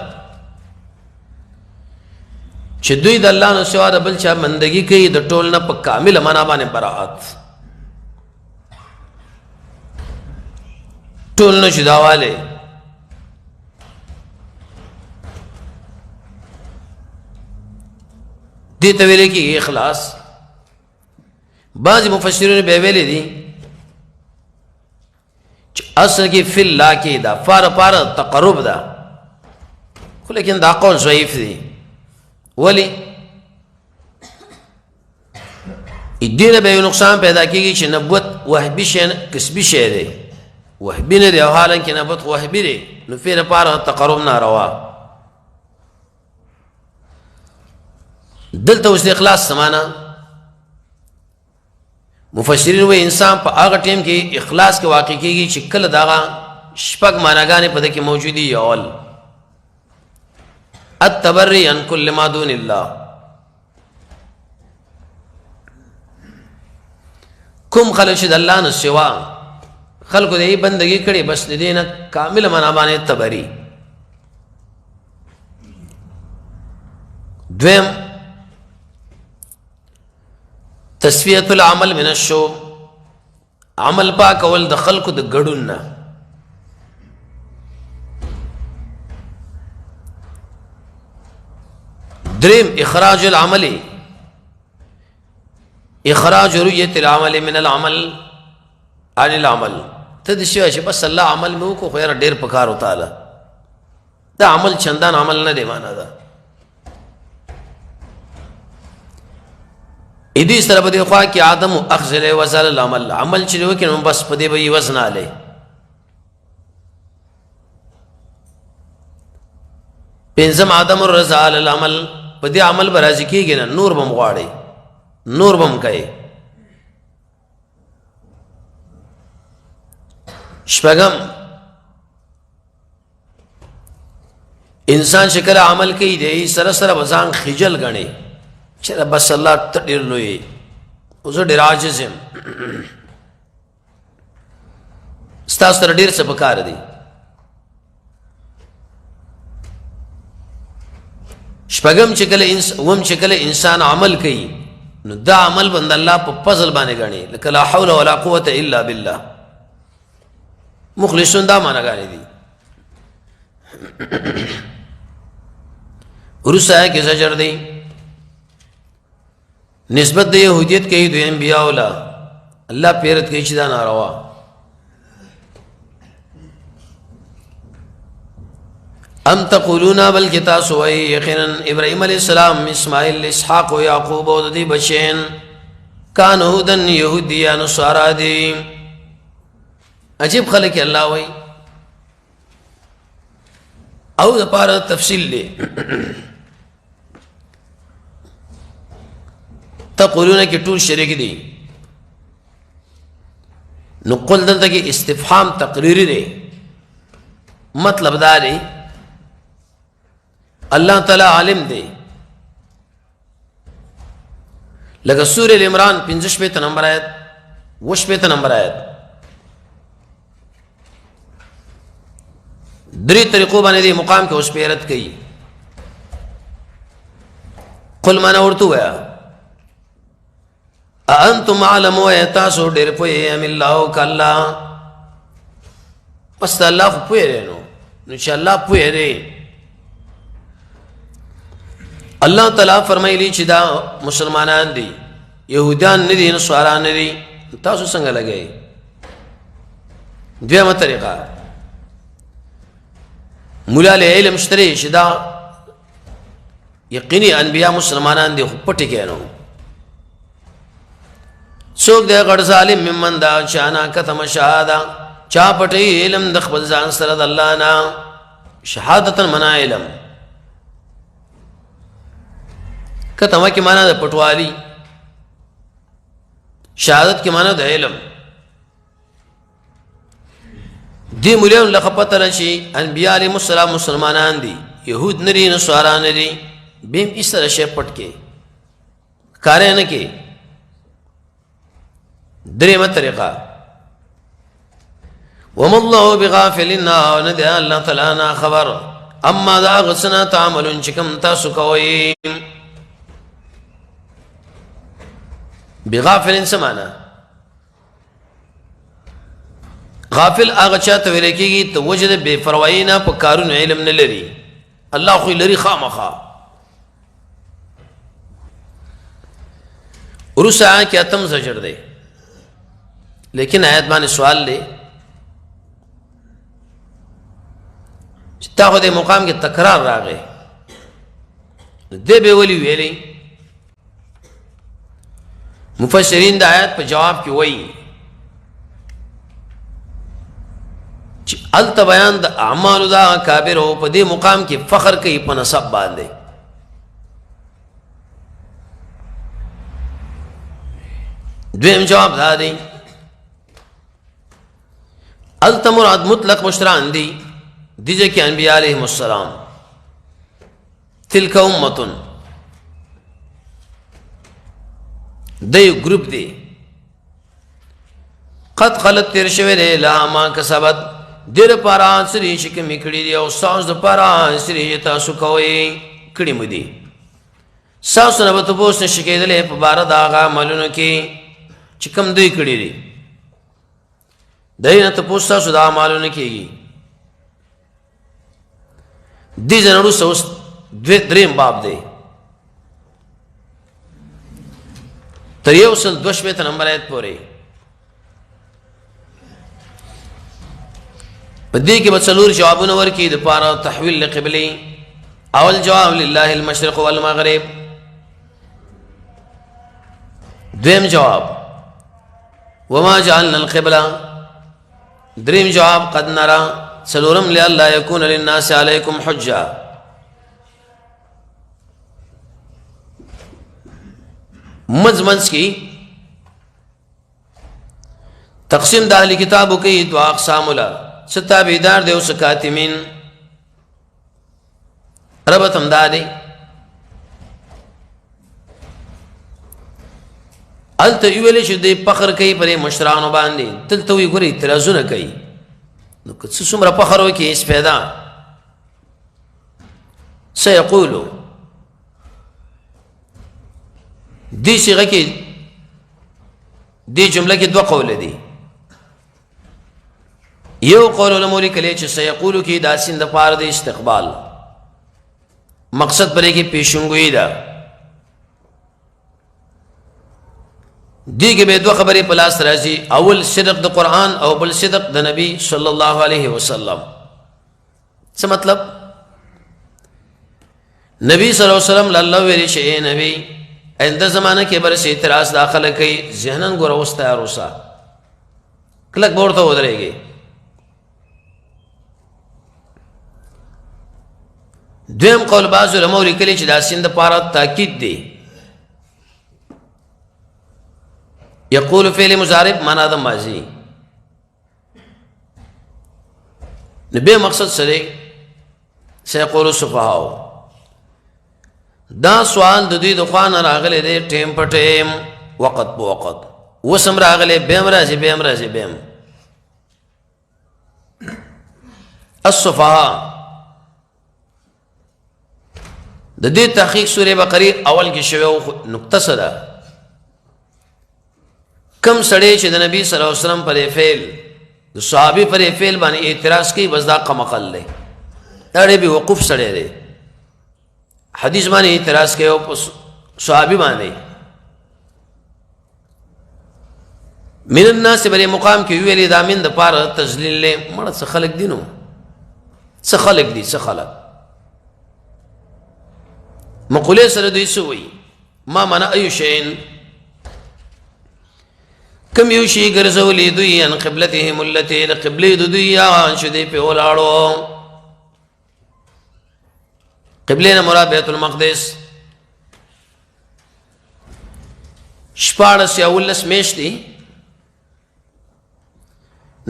چې دوی د الله نو سوا د بل چا بندگی کوي د ټول نه په کامل معنا باندې براءت ټول نه شداواله دې ته ویل کې اخلاص بعض مفسرین به ویلي دي چې اصل کې فی الله کې دا فار تقرب ده خو لیکن دا قول ضعیف دی ولی دین به نقصان پیدا کیږي چې نبوت وهبي شی کسبي شی دی وهبي نه دی او حالانکه نبوت وهبي دی نو فیر پاره تقرب ناروا دلته اوس اخلاص سمانا مفسرین و انسان په هغه ټیم کې اخلاص کې واقع کیږي چې کله داغه شپږ معناګانې په دې کې موجودي اول التبري عن كل ما دون الله کوم خلک چې د الله نه سوا خلکو دې بندگی کړي بس دې نه کامل معنا باندې تبري دویم تسویت العمل من الشوب، عمل پاکول د خلقو د ګډون نه. دریم اخراج العمل، اخراج رؤیت العمل من العمل عن العمل. ته د شي چې بس الله عمل مې وکړو خو یاره ډېر پکار وتاله، دا عمل چندان عمل نه دی معنا ده. ادي سره په دې خوا کې آدم اخذ له وزل العمل، عمل چې وکړي نو بس په دې به یې وزن آله. پنځم آدم الرضا علی العمل، په دې عمل به راضي کېږي نه، نور به م غواړي، نور به م کوي. شپږم انسان چې کله عمل کوي دی سره سره به ځان خجل ګڼي چې بس الله ته ډېر لوی، اوس ډېر عاجز یم، ستاسو سره ډېر څه پکار دي. شپږم چې کله انسان عمل کوي نو دا عمل بند الله په فضل باندې غني، لکه لا حول ولا قوة الا بالله. مخلصون دا معنا غاني دي. ورسا کې زجر دی، نسبت د یهودیت کوي د انبیاء ولا، الله پیرت کوي چې دا ناروا. ام تقولون بلکې تاسو وایي یقینا ابراهیم علیه السلام، اسماعیل، اسحاق او یعقوب او د دې بچین کانوا هودن یهودیان نصارا دي. عجیب خلک الله وایي او د پاره تفصیل دی. تقولون کې ټول شریک دي، نو قل دلته کې استفهام تقریری دی، مطلب دا دی اللہ تعالی عالم دی. لکه سورہ العمران 55 نمبر آیت 58 نمبر آیت دری طریقو باندې دی مقام کې اوس پیرت کړي. قل معنا ورته وایا انتم علم و تاسو ډېر پوهې ام الله کلا، پس الله خو پوهې نو ان شاء الله پوهې دی. الله تعالی فرمایلی چې دا مسلمانان دي، يهودان نه دي، نصارا نه دي، تاسو څنګه لګئ؟ دویمه طریقه مولا له علم شتري چې دا یقیني انبیا مسلمانان دي، خو پټ کېنو. څوک دی غړ ظالم ممن دا شانا کتم شهاده، چا پټي علم د خپل ځان سره د الله نه، شهادتن منا علم. کتمه کی معنی د پټوالی، شهادت کی معنی د علم. دی مولیان لخپت رشی انبیاء علیہ السلام مسلمانان دی، یهود نری نصارا نری، بیم اس طرح شے پٹ کے کارے نہ کے. دریم طریقہ وما اللہ بغافلنا، وندی اللہ تعالی نا خبر اما دا غسنا تعملون چکم تاسو کوئی. بغافل سمانا غافل آغا چاہتا ویلے کی گی تو وجد بے پروائینا پا کارون علم نلری، اللہ خوی لری خامخا. عروس آیا کیا تم زجر دے، لیکن آیت بانی سوال لے چتا خود مقام کے تکرار را گئے دے بے ولی ویلی. مفسرین دا آیت پہ جواب کی وئی التا بیان دا اعمال دا کابر ہو پہ دے مقام کی فخر کئی پہ نصب باندے. دویم جواب دا دی التا مراد مطلق مشران دی دیجے کہ انبیاء علیہ السلام تلک امتن دیو گروپ دی قد خلط تیر شوی دی لها ما کسبت دیر پارا سری شکمی کڑی دی او ساز دا پارا سری تاسو کوئی کڑی مدی. ساسو نه به تپوس نشي کېدلی په باره د هغه عملونو کې چې کوم دوی کړي دي دی نه تپوس تاسو د اعمالو نه کېږي. دې ځای نه وروسته اوس درېیم باب دی تر 122 نمبر آیت پورې. په دې کې به څلور جوابونه ورکړي د پاره تحویل لقبلې. اول جواب لله المشرق والمغرب. دویم جواب وما جعلنا القبلة. دریم جواب قد نرى. څلورم لئلا يكون للناس عليكم حجة. منځ کی تقسیم د اهلی کتابو کې دو اقسام له ستابیدار دی او سکاتمین. ربط هم دا دی الته ویلې چې دی فخر کوي پرې مشرانو باندې دلته وی ګوري اعتراضونه کوي نو که څه څومره فخر وکړي هېڅ پیدا سيقولو دې صيغه کې دې جمله کې دوه قول دي. یو قول علماء لیکلي چې سيقولو کې دا سین د پاره د استقبال مقصد پرې کې پیشنګوئی ده. دې کې به دوه خبرې په لاس راځي. اول صدق د قرآن او بل صدق د نبی صلی الله علیه وسلم. څه مطلب؟ نبی صلی الله علیه وسلم الله ویلي چې اے نبی آینده زمانه کې بر سي اعتراض داخله کوي ذهنن ګور اوس تیار اوسه کلک ورته ودرېږي. دویم قول بعض علماء لیکلي چې دا سین د پاره تاکید دی. یقول فعل مضارع معنا د ماضی. نبی مقصد سره سيقول السفهاء. دا سوال د دې د خوان راغله دی ټیم په ټیم وخت په وخت وسم راغله بهم راځي بهم راځي بهم. السفهاء د دې تحقیق سوره بقره اول کې شوی نقطه سره کم سړی چې د نبی صلی الله علیه وسلم پر فعل د صحابي پر فعل باندې اعتراض کوي بس دا قمقل دی دا ډېر به وقوف سړی دی حدیث باندې اعتراض کوي او صحابي باندې من الناس بری مقام کې ویلي دا من د پاره تذلیل له مړ څه خلق دینو څه خلق دي څه خلق مقوله سره دوی سوې ما منع اي شيء کم یو شی ګرځولې دوی ان قبلتهم التي قبله دوی یا شدي په ولاړو. قبله مراد بیت المقدس. شپاړس یا ولس میشتي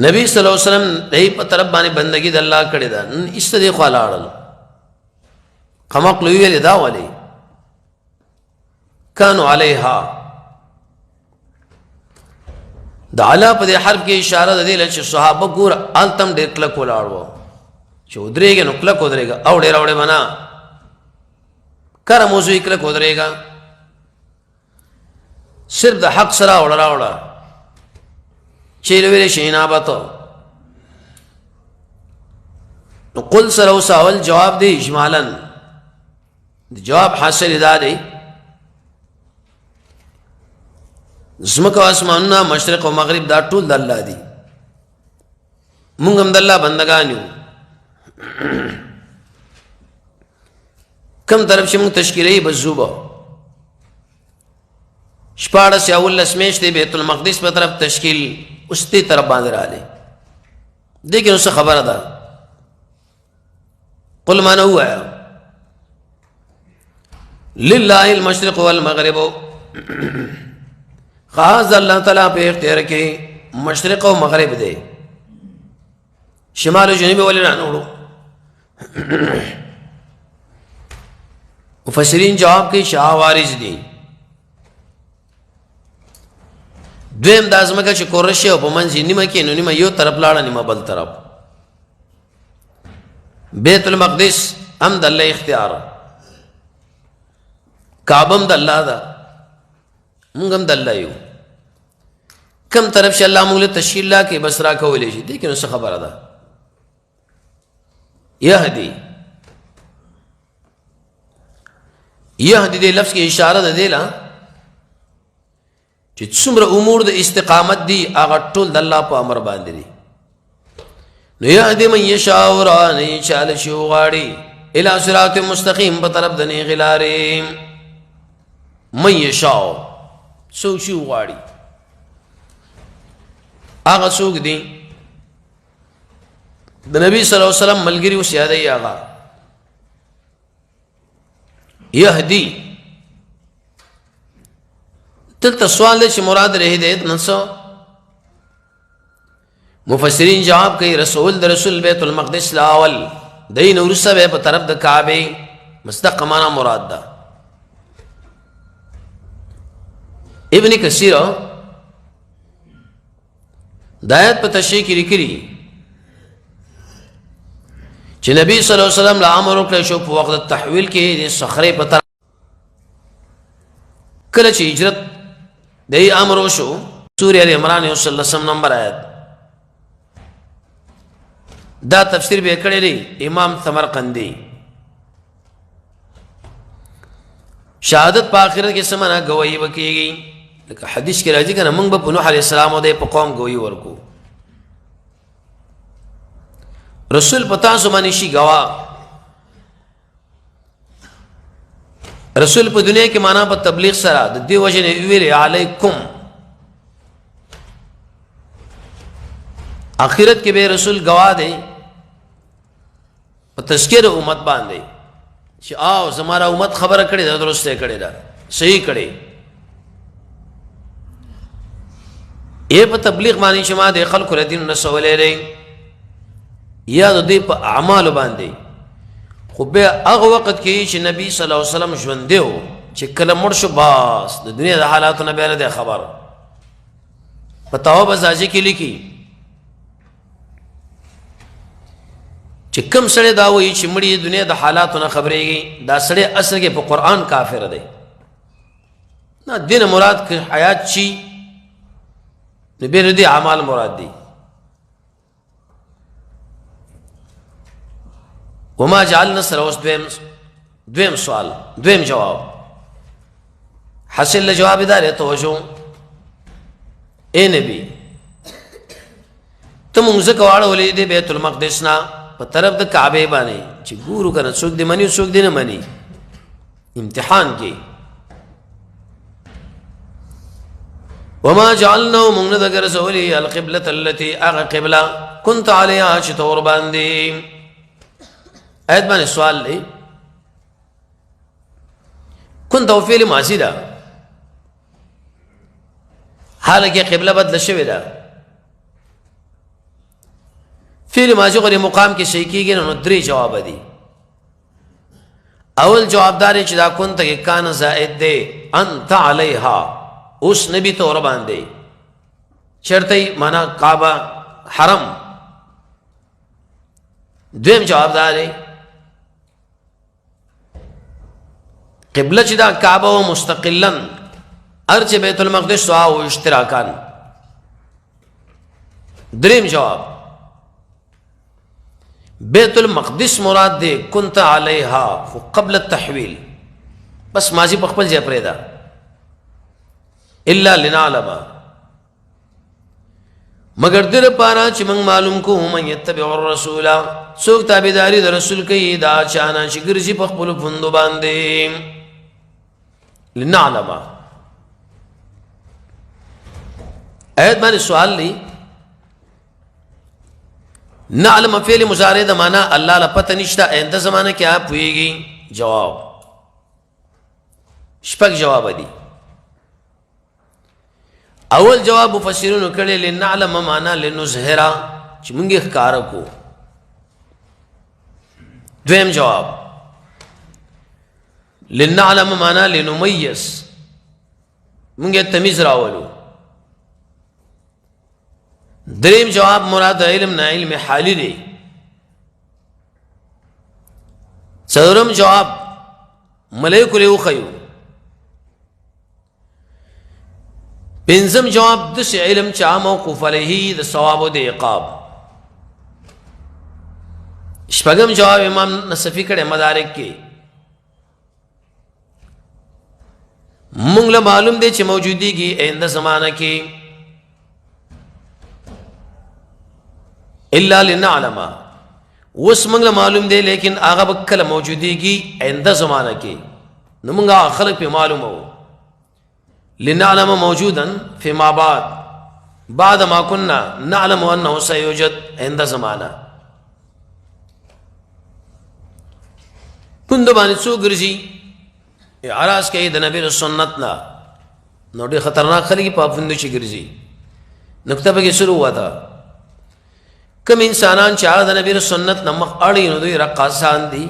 نبی صلی الله علیه وسلم دای په طرف باندې بندگی د الله کړی دا استدې خو لاړل قمق لوی ویل دا ولي كانوا عليها. د علا په دې حرف کې اشاره ده د چې صحابه ګور التم ډېر کلک ولاړو چې ودرېږي نو کلک ودرېږي او ډېر اوړې منا کار موضوع کلک ودرېږي صرف د حق سره وړه چې ویل شي نه باته نو قل سره اوس اول جواب دی اجمالا جواب حاصل ادا دی زمکه اسمانونه مشرق او مغرب دا ټول د الله دي مونږ هم د الله بندگان یو کم طرف چې مونږ تشکیلې بزوبه شپاړس یا ولس میشتې بیت المقدس په طرف تشکیل اوس دې طرف باندې راځي دغه نو څه خبره ده قل ما هو لله المشرق والمغرب خاص الله تعالی په اختیار کې مشرق او مغرب دی شمال او جنوب ولې نه نوړو مفسرین جواب کې شاه وارث دي دویم د ازمکه چې کورشه او په منځ نیمه کې نو نیمه یو طرف لاړه نیمه بل طرف بیت المقدس هم د الله اختیار کعبه هم د الله ده، موږ هم د الله یو. کم طرف چې الله موږ له تشکیل لا کې بس را کولی شي، دې کې نو څه خبره ده. یهدي دې لفظ کې اشاره ده دی لا چې څومره امور د استقامت دي هغه ټول د الله په امر باندې دي. نو یهدي من یشاء ورانی چاله شي غاړي الى صراط مستقیم په طرف د نیغې لارې. من یشاء څوک شي غاړي هغه څوک دي د نبی صلی الله علیه وسلم ملګری اوس یادوي هغه یهدي. دلته سوال دی چې مراد د هدایت نه څه؟ مفسرین جواب کوي رسول د رسول بیت المقدس لاول دین ورسه به په طرف د کعبه مستقیم معنا مراد ده. ابن کثیر دایت په تشریح کې لیکلي چې نبی صلی الله علیه وسلم له امر وکړ شو په وخت تحویل کې د صخره په طرف کله چې هجرت د امر وشو. سورہ ال عمران 1 نمبر آیت دا تفسیر به کړی دی امام ثمرقندی. شهادت په آخرت کې سمانه گواہی وکړي، لکه حدیث کې راځي کنه موږ به نوح علیہ السلام او د قوم گواہی ورکو. رسول پتا سو باندې شي گواه. رسول په دنیا کې معنا په تبلیغ سره د دې وجه نه ویل علیکم، آخرت کې به رسول گواه دی په تذکر امت باندې چې آو زماره امت خبره کړې ده، درسته کړې ده، صحیح کړې. یې په تبلیغ باندې چې ما د خلکو له دین رسولې لري یا د دې په اعمال باندې. خو به هغه وخت کې چې نبی صلی الله علیه وسلم ژوند دیو چې کله مړ شو باس د دنیا د حالاتو نه به نه خبر. په توبه زاجه کې لیکي چې کم سړی دا وایي چې مړی د دنیا د حالاتو نه خبرېږي، دا سړی اصل کې په قرآن کافر دی. نه دین مراد که حیات شي نو بیا دې اعمال مراد دي. وما جعلنا سره اوس دویم سوال دویم جواب حاصل له جواب دار توجه. اے نبی ته مونږ ځکه واړولې دې بیت المقدس نه په طرف د کعبه باندې چې ګورو کنه څوک دې مني څوک دې نه مني، امتحان کې. وما جعلنا مونږ نه دغه رسولي القبلة التي اغه قبله كنت عليها چې تور باندې. آیت باندې سوال دی كنت او فعل ماضی ده، حالکه قبله بدل شوې ده. فعل ماضی غوړي مقام کې شي کېږي نو درې جواب دي. اول جوابدار چې دا كنت کې کان زائد دی انت علیها، اوس نبی تور باندې چرته معنا کعبه حرم. دویم جوابدار دی قبله چې دا کعبه او مستقلا ارچ بیت المقدس او اشتراکان. دریم جواب بیت المقدس مراد دی كنت علیها خو قبل التحویل، بس ماضی په خپل ځای پرې ده. الا لنعلم مگر دې لپاره چې موږ معلوم کوو من یتبع الرسول څوک تابعداري د رسول کوي دا چانه چې ګرځي په خپل پوندو باندې. لنعلم آیت باندې سوال لی نعلم فعل مضارع د معنا الله لا پته نشته آینده زمانه کې آپ ویږي. جواب شپږ جواب دي. اول جواب مفسرون کړي لنعلم معنا لنظهر چې موږ ښکار کو. دویم جواب لنعلم معنا لنميز موږ تمیز راولو. دریم جواب مراد علم نه علم حالی دی. څلورم جواب ملائکه له خيو پنځم جواب د علم چا موقوف علیه د ثواب او د عقاب. شپږم جواب امام نصفی کړه مدارک کې مونږ له معلوم دی چې موجودیږي آینده زمانہ کې الا لنعلم وس مونږ له معلوم دی لیکن هغه بکله موجودیږي آینده زمانہ کې نو مونږه خلق په معلومه لنعلم موجودا فيما بعد ما كنا نعلم انه سيوجد عند زمانہ. پوند باندې څو ګرځي اعراض کوي د نبی سنت نه نو ډېر خطرناک خلک په پوند شي ګرځي. نقطه به کې شروع وتا کوم انسانان چې د نبی سنت نه مخ اړي نو دوی رقاصان دي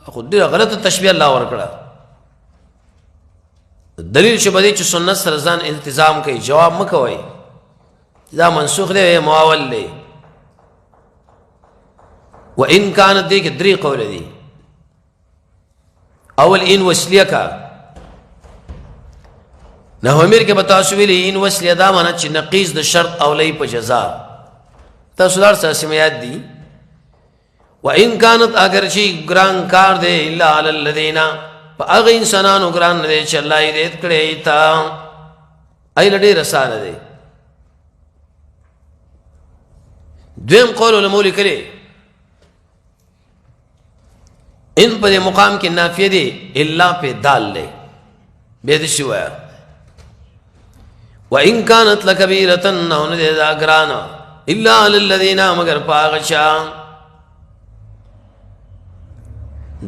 خو ډېر غلط تشبیه الله ورکړه. دلیل شبدی چې سنت سره ځان التزام کوي جواب مکوئ دا منسوخ دی معول دی. وان كانت دې کې درې قول دي. اول ان وسلیه کا نه امیر کې بتا شو ویلي ان وسلیه دا معنی چې نقیض د شرط او لې په جزاء تاسو لار سره سمات دي. وان كانت اگر شي ګران کار دی الا علی الذین فاغ انسانانو ګران نه چې الله یې دې کړې تا ای لډې رساله دی. دویم قول علماء لیکلي ان په مقام کې نافیه دی الا په دال له به دې شو وان كانت لكبيره نو نه دا ګران الا علی الذین مگر پاغشا.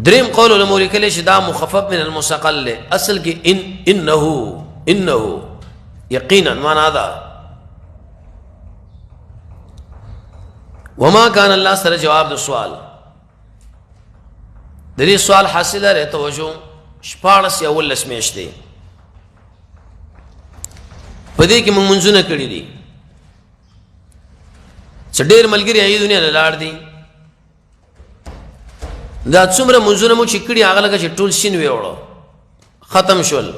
دریم قول علماء لیکلی چې دا مخفف من المثقل اصل کې انه یقینا معنا دا وما كان الله سره جواب د سوال د دې سوال حاصله رې توجه شپاړس یا ولس میشته په دې کې موږ منځونه کړی دي چې ډېر ملګری ای دنیا لاړ دي دا څومره منځونه مو چې کړي هغه لکه چې ټول شین ویوړو ختم شول.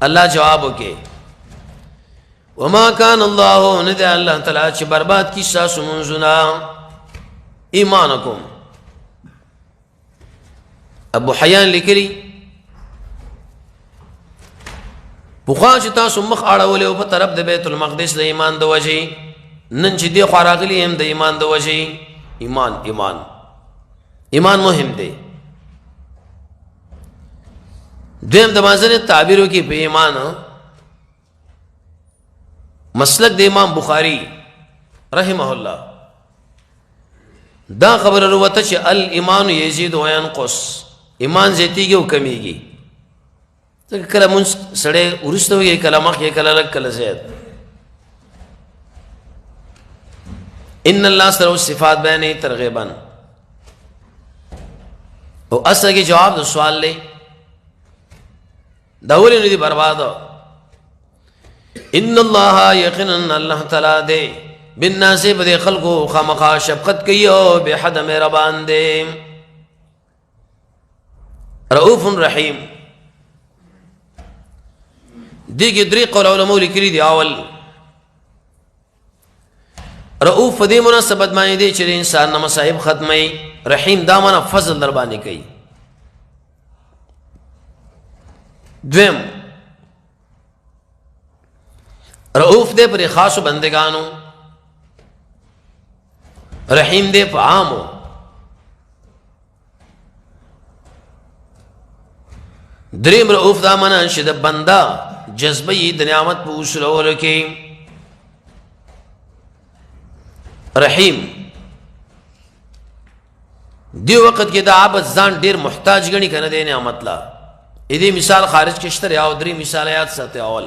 الله جواب وکي وما كان الله ندى الله تعالی چې برباد کی تاسو منځونه ایمانکم. ابو حیان لیکلی بخوا چې تاسو مخ اړولې او په طرف د بیت المقدس د ایمان د وجه نن چې دی خراغلی هم د ایمان د وجه ایمان مهم دی. دویم د مازن تعبیرو کې په ایمان مسلک د امام بخاری رحمه الله دا خبر وروته چې الایمان یزيد و ينقص ایمان زیاتیږي او کمیږي. کله مونږ سړی ورسته وي کله مخ کله لک کله زیات. ان الله سره صفات بیان ترغیبا او اصل کې جواب د سوال لې دا ولې نه دي برباد. ان الله یقینا الله تعالی دې بالناس بده خلقو خامخا شفقت کوي او به حد مهربان دې رؤوف رحیم. دې کې درې قول علماء لیکلي دي. اول رؤوف دې مناسبت معنی دی چې انسان نه مصائب ختمي. رحیم دا معنا فضل در باندې کوي. دویم رؤوف دې پر خاص بندگانو رحیم دې په عامو. دریم رؤوف دا معنا چې د بندا جذبه د نعمت په وصول ورکي. رحیم دی وخت کې دا عبادت ځان ډیر محتاج غني کنه د نعمت لا. دې مثال خارج کې شته او درې مثالات ساته. اول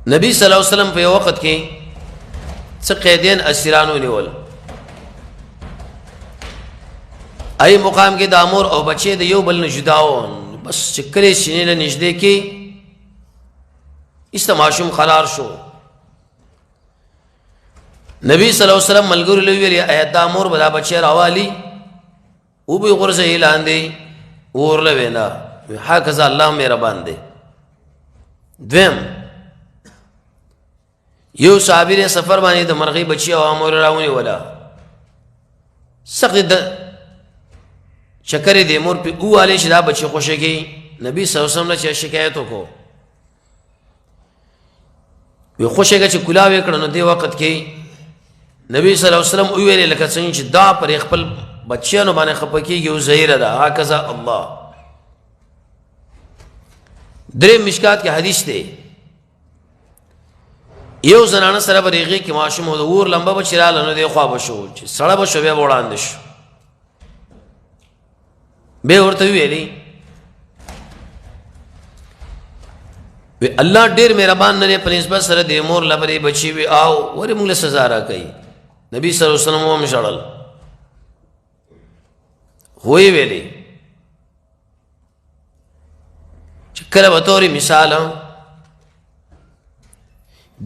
نبی صلی الله علیه وسلم په یو وخت کې څه قیدین اسیرانو نیول. ای مقام کې د امور او بچي د یو بل نه جداون بس چکرې شینې له نږدې کې استماشم خلار شو. نبی صلی الله علیه وسلم ملګرو له ویلي آیات د امور بلا بچي راوالي او به غرزه اعلان دی ورله وینا هکذا الله مهربان دی. دویم یو صحابي سفر باندې د مرغۍ بچي او امور راونی ولا سخت د شکر دې مور په اواله چې دا بچي خوشګي. نبی صلی الله علیه وسلم چې شکایت وکړو وی خوشګه چې کلاوي کړنو دی وخت کې نبی صلی الله علیه وسلم ویل لکه څنګه چې دا پر خپل بچیانو باندې خپکیږي او زهیر ده هکذا الله. درې مشکات کې حدیث دی یو زنانه سره بریغي کې ماشوم د ور لمبه بچراله نو دی خوا بشو چې سړی بشو بیا وړاندې شو به ورته ویلي وی الله ډیر مهربان نه په نسبت سره د مور لبري بچي وی او ور موږ له سزا را کوي. نبی صلی الله علیه وسلم هم شړل وی ویلي چې کله به توري مثال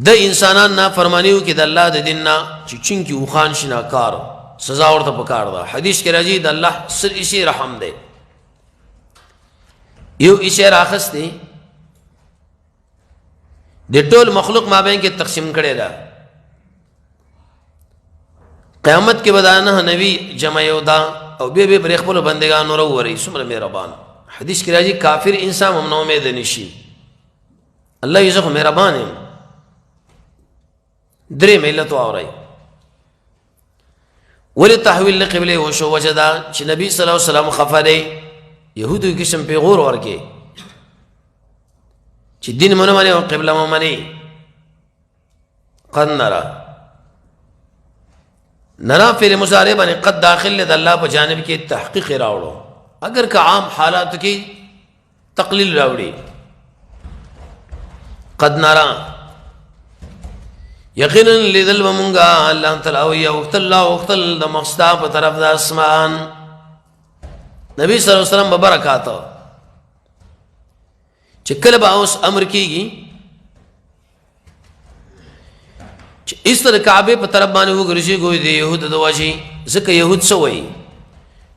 د انسانان نافرمانیو کې د الله د دین نه چې چونکی وخان شنا کار سزا ورته پکار ده. حدیث کې راځي د الله سر اسی رحم ده یو اسی راخص دی د ټول مخلوق مابین کې تقسیم کړي ده. قیامت کې بدانه نبی جمع یو دا او به بر خپل بندگان نور وري سمره مهربان. حدیث کې راځي کافر انسان هم نو امید نشي الله یې زخه مهربان دی. درې ملت اوري ول تحویل قبله وشو وجدا چې نبی صلی الله علیه وسلم خفره يهودو قسم پیغور ورکه چې دین مونږ باندې او قبله مونږ باندې قد نرا فعل مضارع باندې قد داخل د الله په جانب کې تحقیق راوړو اگر که عام حالات کې تقلیل راوړي قد نرا یقینا لذل ومنغا الله تعالی او یوختل د مقصد په طرف د اسمان. نبی صلی الله علیه وسلم ببرکاتو چې کله به اوس امر کیږي چې اس طرح کعبه په طرف باندې وګرځي ګوي دی يهود د واجی ځکه يهود سوې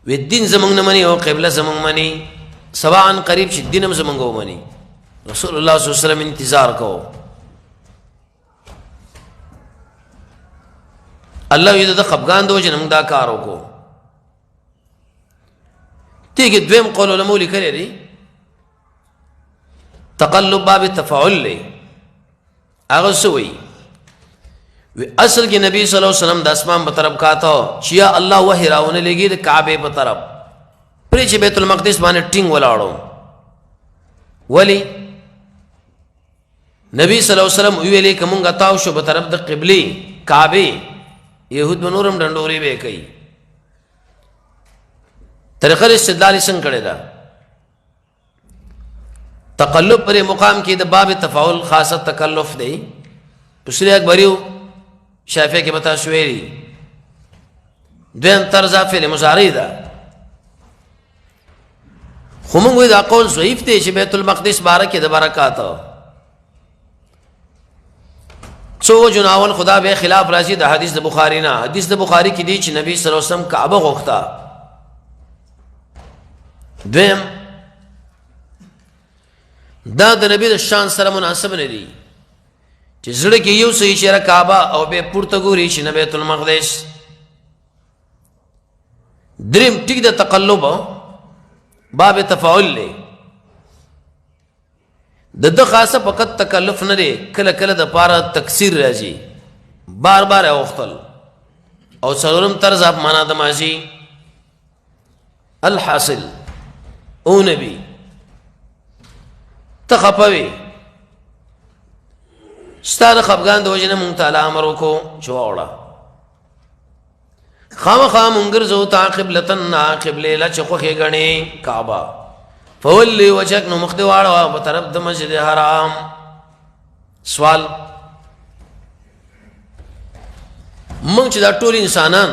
و دین زمنګ نه مني او قبله زمنګ مني سواء قریب چې دینم زمنګ و مني. رسول الله صلی الله علیه وسلم انتظار کو الله یې د خفغان د وجه موږ دا کار وکړو. تیګ دویم قول علماء لیکلي دي تقلب باب تفاعل له هغه سوی وی اصل کې نبی صلی الله علیه وسلم د اسمان په طرف کاته چې یا الله وحی راونه لګي د کعبه په طرف پرې چې بیت المقدس باندې ټینګ ولاړو ولی نبی صلی الله علیه وسلم ویلې کومه تاو شو په طرف د قبله کعبه يهود بنورم ډنډوري به کوي. طریقه استدلال څنګه کړی دا تقلب پر مقام کې د باب تفاعل خاصه تکلف دی. دوسری اکبریو شافعی کې بتا شویری دویم طرز فعل مضارع ده خو موږ دا قول ضعیف دی چې بیت المقدس بارکه د برکات سو جناول خدا به خلاف راځي د حدیث د بخاری نه. حدیث د بخاری کې دی چې نبی صلی الله علیه وسلم کعبه غوښتا. دویم دا د نبی د شان سره مناسب نه دی چې زړه کې یو څه چې را کعبه او به پورته ګوري چې بیت المقدس. دریم ټیک د تقلب باب تفاعل له د خاصه فقط تکلف نه دی کله کله د پاره تکثیر راځي بار بار اوختل او څلورم طرز اپ معنا د ماضی. الحاصل او نبی تخپوي ستاره خفغان د وجنه مونږ تعالی امر وکړو جوړه خامخا مونږ زو تعقبلتن قبله لا چخه غني کعبه فولي وجهك نو مخ دی واړه په طرف د مسجد حرام. سوال مونږ چې دا ټول انسانان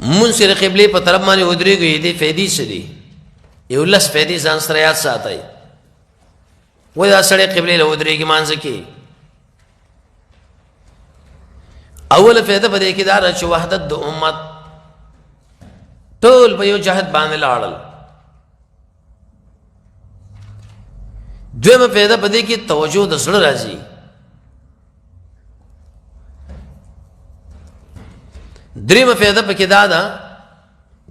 مونږ سره قبله په طرف باندې ودرېږي دي فېدی سدي یو لس فېدی ځان سره یاد ساتي وای دا سره قبله له ودرېږي مانځ کې اول فائدہ په دې کې دا چې وحدت د امت ټول په یو جهت باندې لاړل. دویمه فایده په دې کې توجه د زړه راځي. دریمه فایده پکې دا ده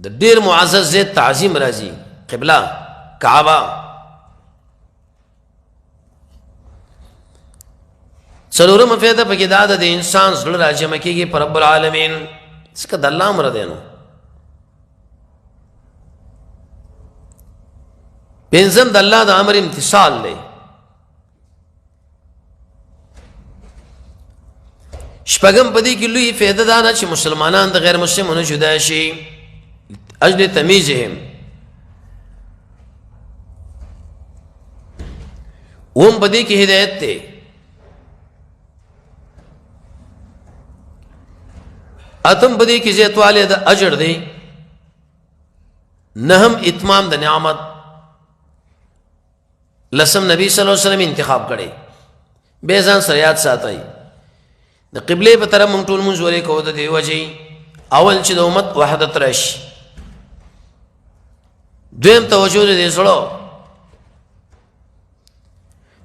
د ډیر معزز ذات تعظیم راځي. قبله کعبه. څلورمه فایده پکې دا ده د انسان زړه راجمع کېږي پر رب العالمین. څکه د الله امر دی. نو پنځم د الله د امر امتثال دی. شپږم په دې کې لوی فایده دا ده چې مسلمانان د غیر مسلمانو جدا شي اجل تمیزهم. اوم په دې کې هدایت دی. اتم په دې کې زیاتوالی د اجر دی. نهم اتمام د نعمت. لسم نبی صلی الله علیه وسلم انتخاب کړي. به ځان سره یاد ساتي د قبله په طرف مونږ ټول مونږ ولې کوو د دې وجې اول چې د امت وحدت راشي. دویم توجه دې زړه.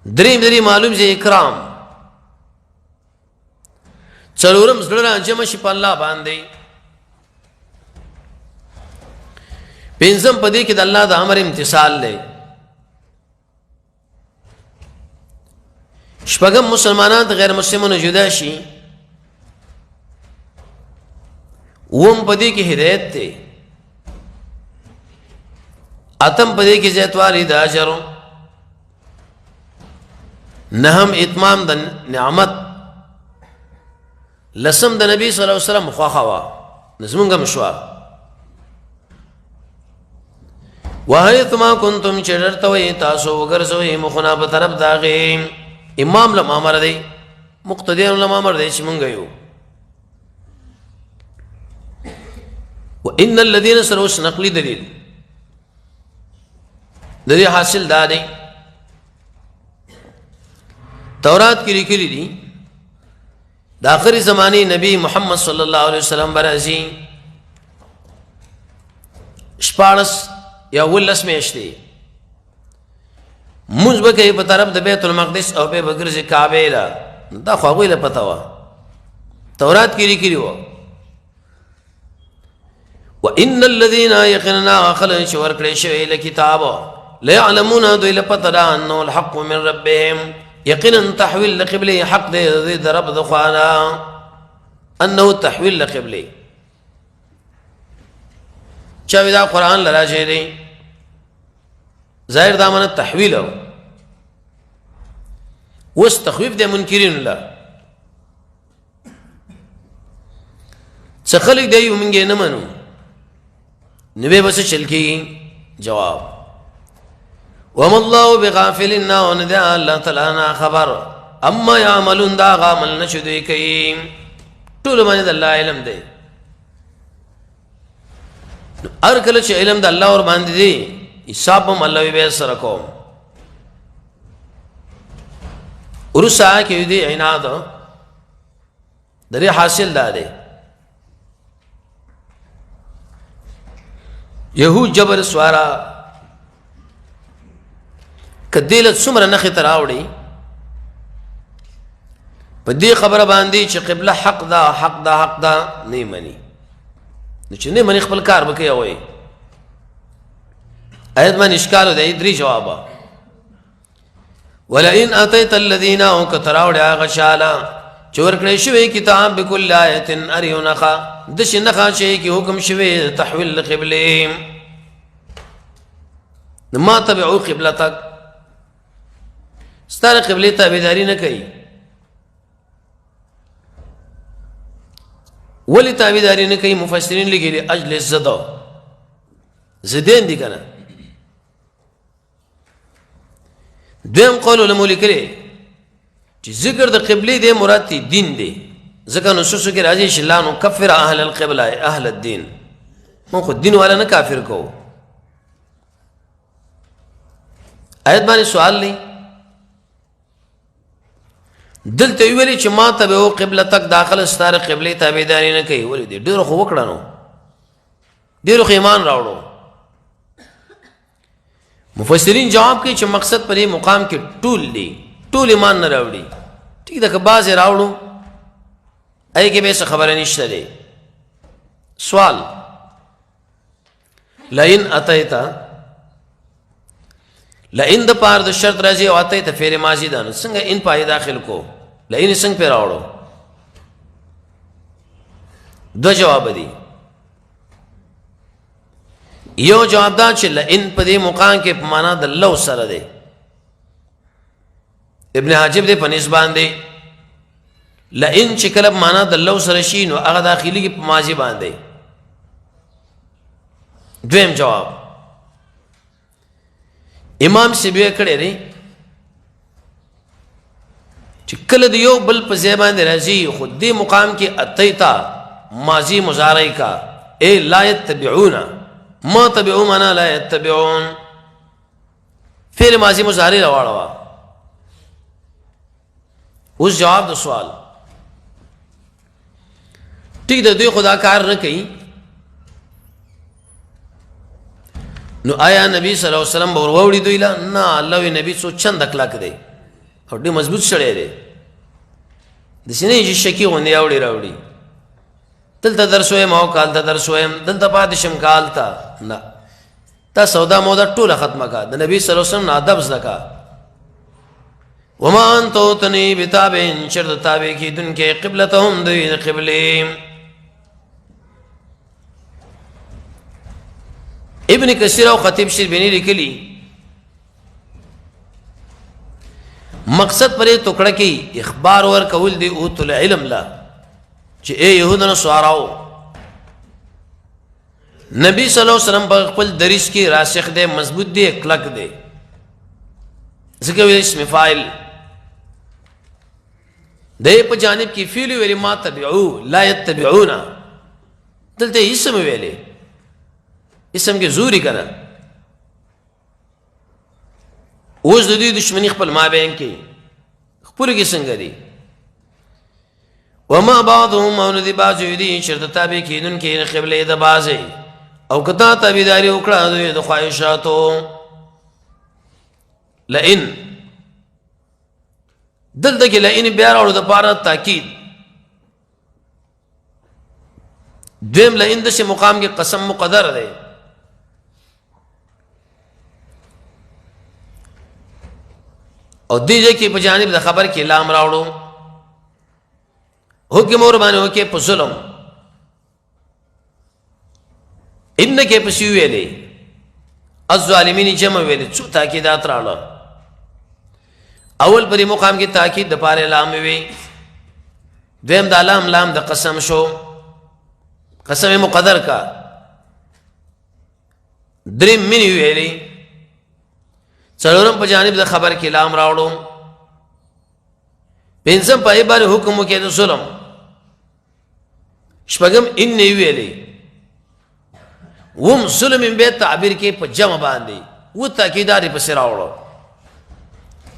دریم معلوم زی اکرام. څلورم زړه راجمع شي په الله باندې. پنځم په دې کې د الله د امر امتثال دی. شپږم مسلمانان د غیر مسلمانو جدا شي. اوم په دې کې هدایت دی. اتم په دې کې زیاتوالی د اجر. نهم اتمام د نعمت. لسم د نبی صلی الله علیه وسلم خواخه وا نزمونګه مشوا. وحیثما کنتم چرتوی تاسو وګرځوي مخنا په طرف داغه. امام لما امر دی. مقتدیان لما امر دی چې مونږ یو. وان الذين سروس نقلی دلیل د دې حاصل دا دی. تورات کې لیکلي دي د آخري زمانه نبی محمد صلی الله علیه وسلم برازي 14 یا 19 میاشتې موږ به کوي په طرف د بیت المقدس او به بګرځي کعبه لا. دا خو هغوی له پته وه. تورات کې لیکلي وه وان الذين يقيننا خلق چې ورکړی شوی له کتاب لا يعلمون دوی له پته ده انه الحق من ربهم. یقینا تحویل لقبله حق دی د رب د خوانا. انه تحویل لقبله چا دا قرآن لراجه دی ظاهر دامن تحویل او وس تخویف دی منکرین الله. څه خلک دی موږ نه منو نبی بس چل کی. جواب وما الله بغافل وندع الله تعالی نا خبر اما يعملون دا عمل نشدي کوي. ټول باندې الله علم دی. هر کله چې علم د الله اور باندې دی حساب هم الله به سره کوم. ورسا کې دی عناد درې حاصل دی. يهود جبر سوارا کدیلت څومره نخې تر راوړي په دې خبره باندې چې قبله حق ده نه مني. نو چې نه مني خپل کار وکړي. وایي آیت باندې اشکال دی. درې جواب. ولئن اتيت الذين كتراوړي هغه شاله چې ورکړی شوی کتاب بكل آیت اریونخه د شنخه شي کې حکم شوی تحویل قبله. ما تبعوا قبلتك ستاره قبله تابعداري نه کوي. ولی تابعداري نه کوي؟ مفسرین لګي اجل الزدا زدين دي کنه. دویم قول علماء لیکلي چې ذکر د قبله دی مراد دین دی. ځکه نصوص کې راځي چې لا نکفر اهل القبله اهل الدين. مونږ خو دین والا نه کافر کوو. آیت باندې سوال نه دلته ویلي چې ما ته به قبله تک داخله ستاره قبله تابعداري نه کوي. ولې دې ډېر خو وکړنو ډېرو خو ایمان راوړو. مفسرین جواب کوي چې مقصد پر دې مقام کې ټول دي، ټول ایمان نه راوړي. ٹھیک ده، که بعضې راوړو ای کې به څه خبره نشته دی. سوال، لئن اتیتا، لئن د پار د شرط راځي او اتیتا فعل ماضي ده، نو څنګه ان پای داخل کو؟ لئن څنګه پې راوړو؟ دو جواب دي. یو جواب دا چې لئن په دې مقام کې په معنا د لو سره دی. ابن حاجب دې په نسبان دی لئن چې کله معنا د لو سره شي نو هغه داخلي کې په ماضي باندې. دویم جواب امام سیبوی کړی دی چې کله د یو بل په ځای باندې راځي خو دې مقام کې اتیتا ماضی مضارع کا اے لا یتبعون، ما تبعو مانا لا یتبعون، فعل ماضی مضارع راواړه. اوس جواب د سوال، ٹھیک ده دوی خدا کار نه کوي، نو آیا نبی صلی الله علیه وسلم به وروړي دوی لا؟ نه، الله وی نبی څو چند کلک دی او ډېر مضبوط سړی دی، داسې نه چې شکي غوندې راوړي دلته درس وایم او کال ته درس وایم دلته پاتې شم کال ته. نه، تا سودا مودا ټوله ختمه کا، د نبی صلی الله علیه وسلم نه ادب زده کا. وما انت اوتنی بتابع، شرط تابع کیدونکې قبلتهم دوی د قبلې. ابن کثیر او خطیب شربینی لیکلی مقصد پرې ټوکړه کې اخبار ور کول دی اوت العلم لا چې اے يهود نصاراو، نبی صلی الله علیه وسلم په خپل دریس کې راسخ دی، مضبوط دی، کلک دی. ځکه ویل اسم فاعل دی په جانب کې فعل ویلي ما تبعو لا يتبعون، دلته اسم ویلي، اسم کې زوري کنه. اوس د دې دشمنی خپل مابین کې خپل کې څنګه دی؟ وما بعضهم او ندی بعض یدی شرط تابع کیدونکې قبله د بعضې او کتا تابعداري وکړه دوی د خواهشاتو. لئن دلته کې لئن بیا راوړو د پاره تاکید. دویم لئن داسې مقام کې قسم مقدر دی، او دې ځای کې په جانب د خبر کې لام راوړو، حکم اور باندې وکې په ظلم. ان کې په سی ویلې الظالمین جمع ویلې څو تاکیدات راړه. اول پرې مقام کې تاکید د پاره لام وی، دویم د لام د قسم شو، قسم مقدر کا. دریم من ویلې، څلورم په جانب د خبر کې لام راوړو، پنځم په باندې حکم وکې د ظلم، شپږم ان ویلې، وم ظلم به تعبیر کې په جمع باندې و تاکیداري په سر راوړو.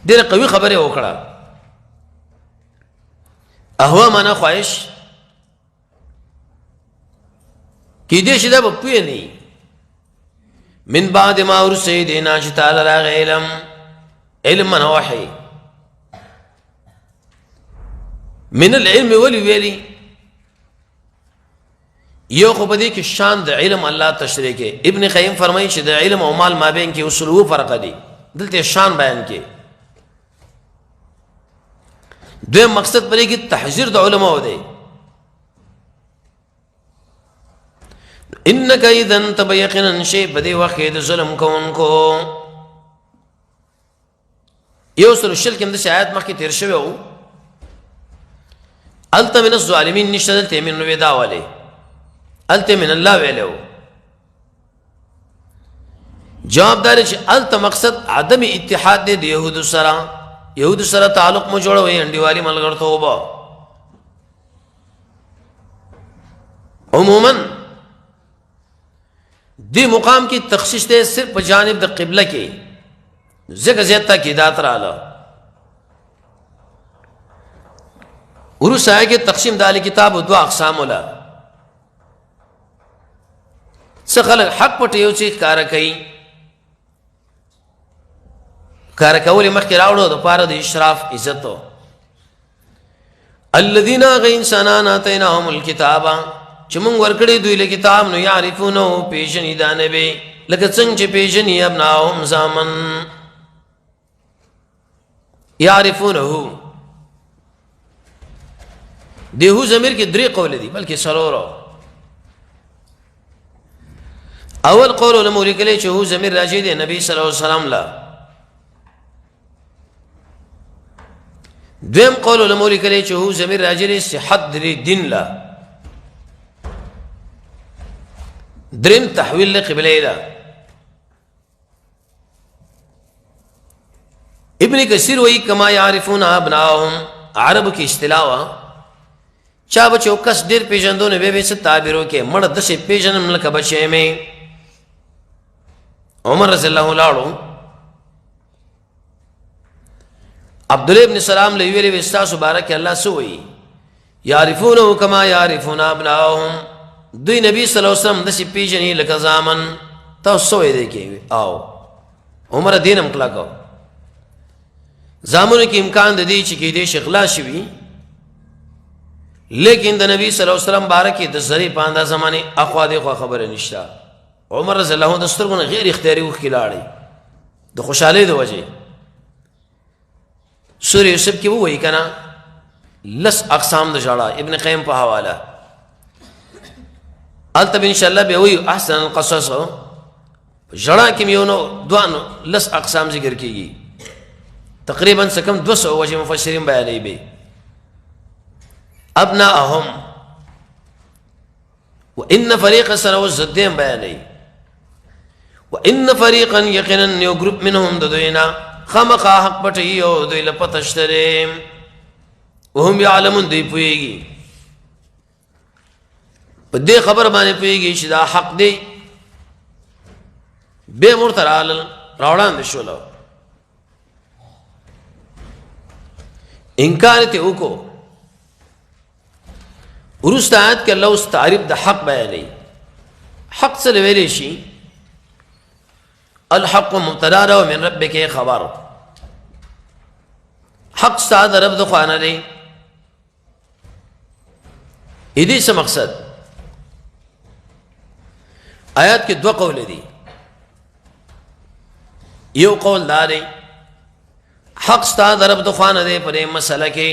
ډېر قوي خبره وکړه. اهوا معنا خواهش کې دې شي دا په پوهه نه من بعد ما ورسیدنا چې تعالی راغ علم من وحي من العلم ولی یو خو په دې کې شان د علم الله تشریح کې. ابن قیم فرمایي چې د علم او مال مابین کې اصول فرق دي، دلته شان بیان کې. دویم مقصد پرې کې تحذير د علماء دی. انک اذا تبیقنا شی بدی وخت د ظلم کوونکو. یو سره شل کې د آیات مخکې تیر شوی وو، الته من الظالمین نشته، دلته من ودا والی، الته من الله ویلو. جواب دار چې الته مقصد عدم اتحاد دی د يهود سره، يهود سره تعلق مو جوړوي انډیوالي ملګرتوب. عموما دی مقام کی تخصیص دے صرف بجانب د قبلہ کی ذکر زیادتا کی دات رالا. عروس آئے کہ تقسیم دالی کتاب دو اقسام ہولا. څه خلک حق پټ یو چې کار کوي، کار کول مخکې راوړو د پاره د اشراف عزت. الذين انسانان اتيناهم الكتاب چې موږ ورکړې دوی له کتاب نو يعرفونه پیژنې دا نبی لکه څنګه چې پیژنې ابناهم زامن. يعرفونه دیهو ضمیر کې درې قول دي بلکې سلورو. اول قول علماء لیکلي چې هو ضمیر راځي دی نبی صلی الله علیه وسلم لا. دویم قول علماء لیکلي چې هو ضمیر راځي دی صحت دین لا. دریم تحویل لقبله لا. ابن کثیر وی کما یعرفون ابناهم عرب کی اصطلاح چا بچو کس ډیر پیژندو نه به څه تعبیرو کې مړ د څه پیژنم لکه بچې مې. عمر رضی الله عنه عبد الله ابن سلام له ویلي استاس مبارک الله سوئی یعرفونه کما یعرفون ابناهم. دوی نبی صلی الله علیه وسلم د څه پیژنې لکه زامن. تاسو وې دی کې او عمر دینم کلا کو زامنو کې امکان د دې چې کې دې شغلا شوي، لیکن د نبی صلی الله علیه وسلم بارکه د زری پاندا زمانه اخوا دې خو خبره نشته. عمر رضی الله عنه دسترګونه غیر اختیاري وکړاړي د خوشاله د وجه. سورہ یوسف کې وایي کنه لس اقسام د جړه ابن قیم په حواله البته ان شاء الله به وایي احسن القصص جړه کې میونو دوانو لس اقسام ذکر کیږي تقریبا سکم 200 وجه مفسرین بیانوي به. ابناءهم وان فريقا سنو الزدين بیانوي وان فريقا يقينا یو گروپ منهم دوینا خامخا حق پټي او دوی لپتشتري وهم يعلمون دی پويږي په دې خبر باندې پويږي چې دا حق دی به مرترال راوړان دي شولو انکار ته وکړو. ورستات کې الله تعریف د حق بیانوي. حق څه ویلې شي؟ الحق مبتدا من ربك خبر. حق ستاسو رب د خوانه دی. دې څه مقصد؟ آیات کې دوه قول دي. یو قول دا دی حق ستاسو رب د خوانه دی په مسله کې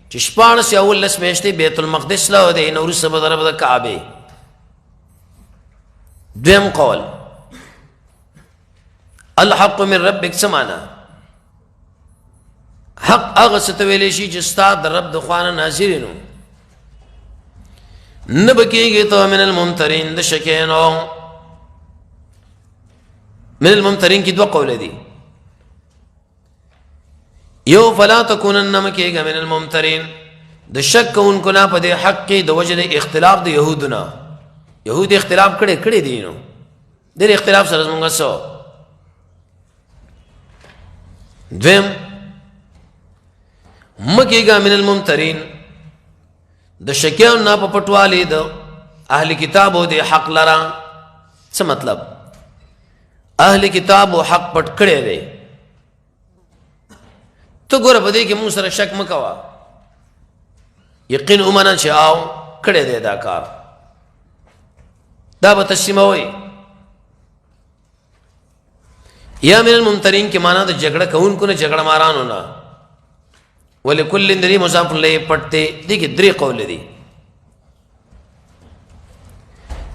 چې شپاړس یا 19 میاشتې بیت المقدس له دی نور سبب رب د کعبه. دویم قول الحق من ربك سمانا حق هغه څه ته ویلی شي چې ستا د رب د خوانه ناظرینو نه به کېږي ته من الممترین د شکینو. من الممترین کې دوه قول دي. یو فلا تکونن مکیگا من الممترین د شک کوونکو نه په دې حق کې د وجه د اختلاف د يهودنا. يهود اختلاف کړي دي نو د اختلاف سره موږ سو. دویم مکیگا من الممترین د شکیان نه په پټوالي د اهل کتابو د حق لرا. څه مطلب؟ اهل کتابو حق پټ کړي دي. تو ګوره په دې کې موږ سره شک مکوا یقین ومنه چې آو کړي دی دا کار دا به تسلیموي. یا من الممترین کې معنا د جګړه کوونکو نه جګړه مارانو نه. ولکل دری مضاف الیه پټته دي کې درې قول دي.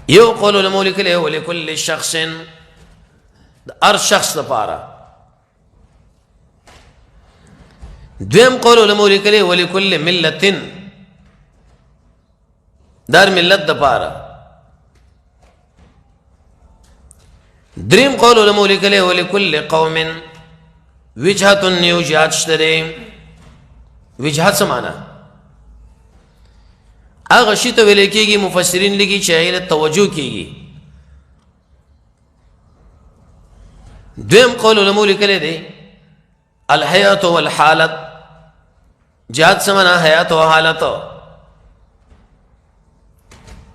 یو قول علماء لیکلی ولکل شخص د هر شخص لپاره. دویم قول علماء لیکلی ولکل ملت دار ملت د پاره. دریم قول علماء لیکلی ولکل قوم وجهت یو جهت شته. وجهت څه معنا؟ هغه شی ته ویل کېږي مفسرین لګي چې علت توجه کېږي. دویم قول علماء لیکلی دی الحیات والحالت. جهاد سمنا حیات و حالت.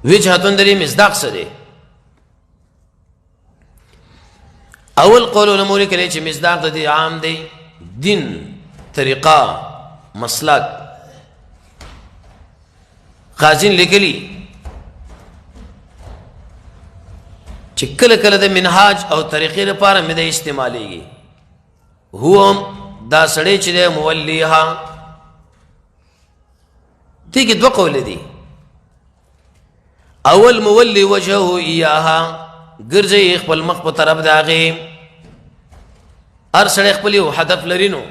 وجهتون دری مصداق سره اول قول علماء لیکلي چې مصداق د دې عام دی دین طریقه مسلک قاضین لیکلي چې کله کله د منهاج او طریقې لپاره مې د استعمالېږي هو دا سړی چې د مولیها دې کې دوه قول دي اول مولی وجهه ایاها ګرځي خپل مخ په طرف د هغې هر سړی خپل یو هدف لري نو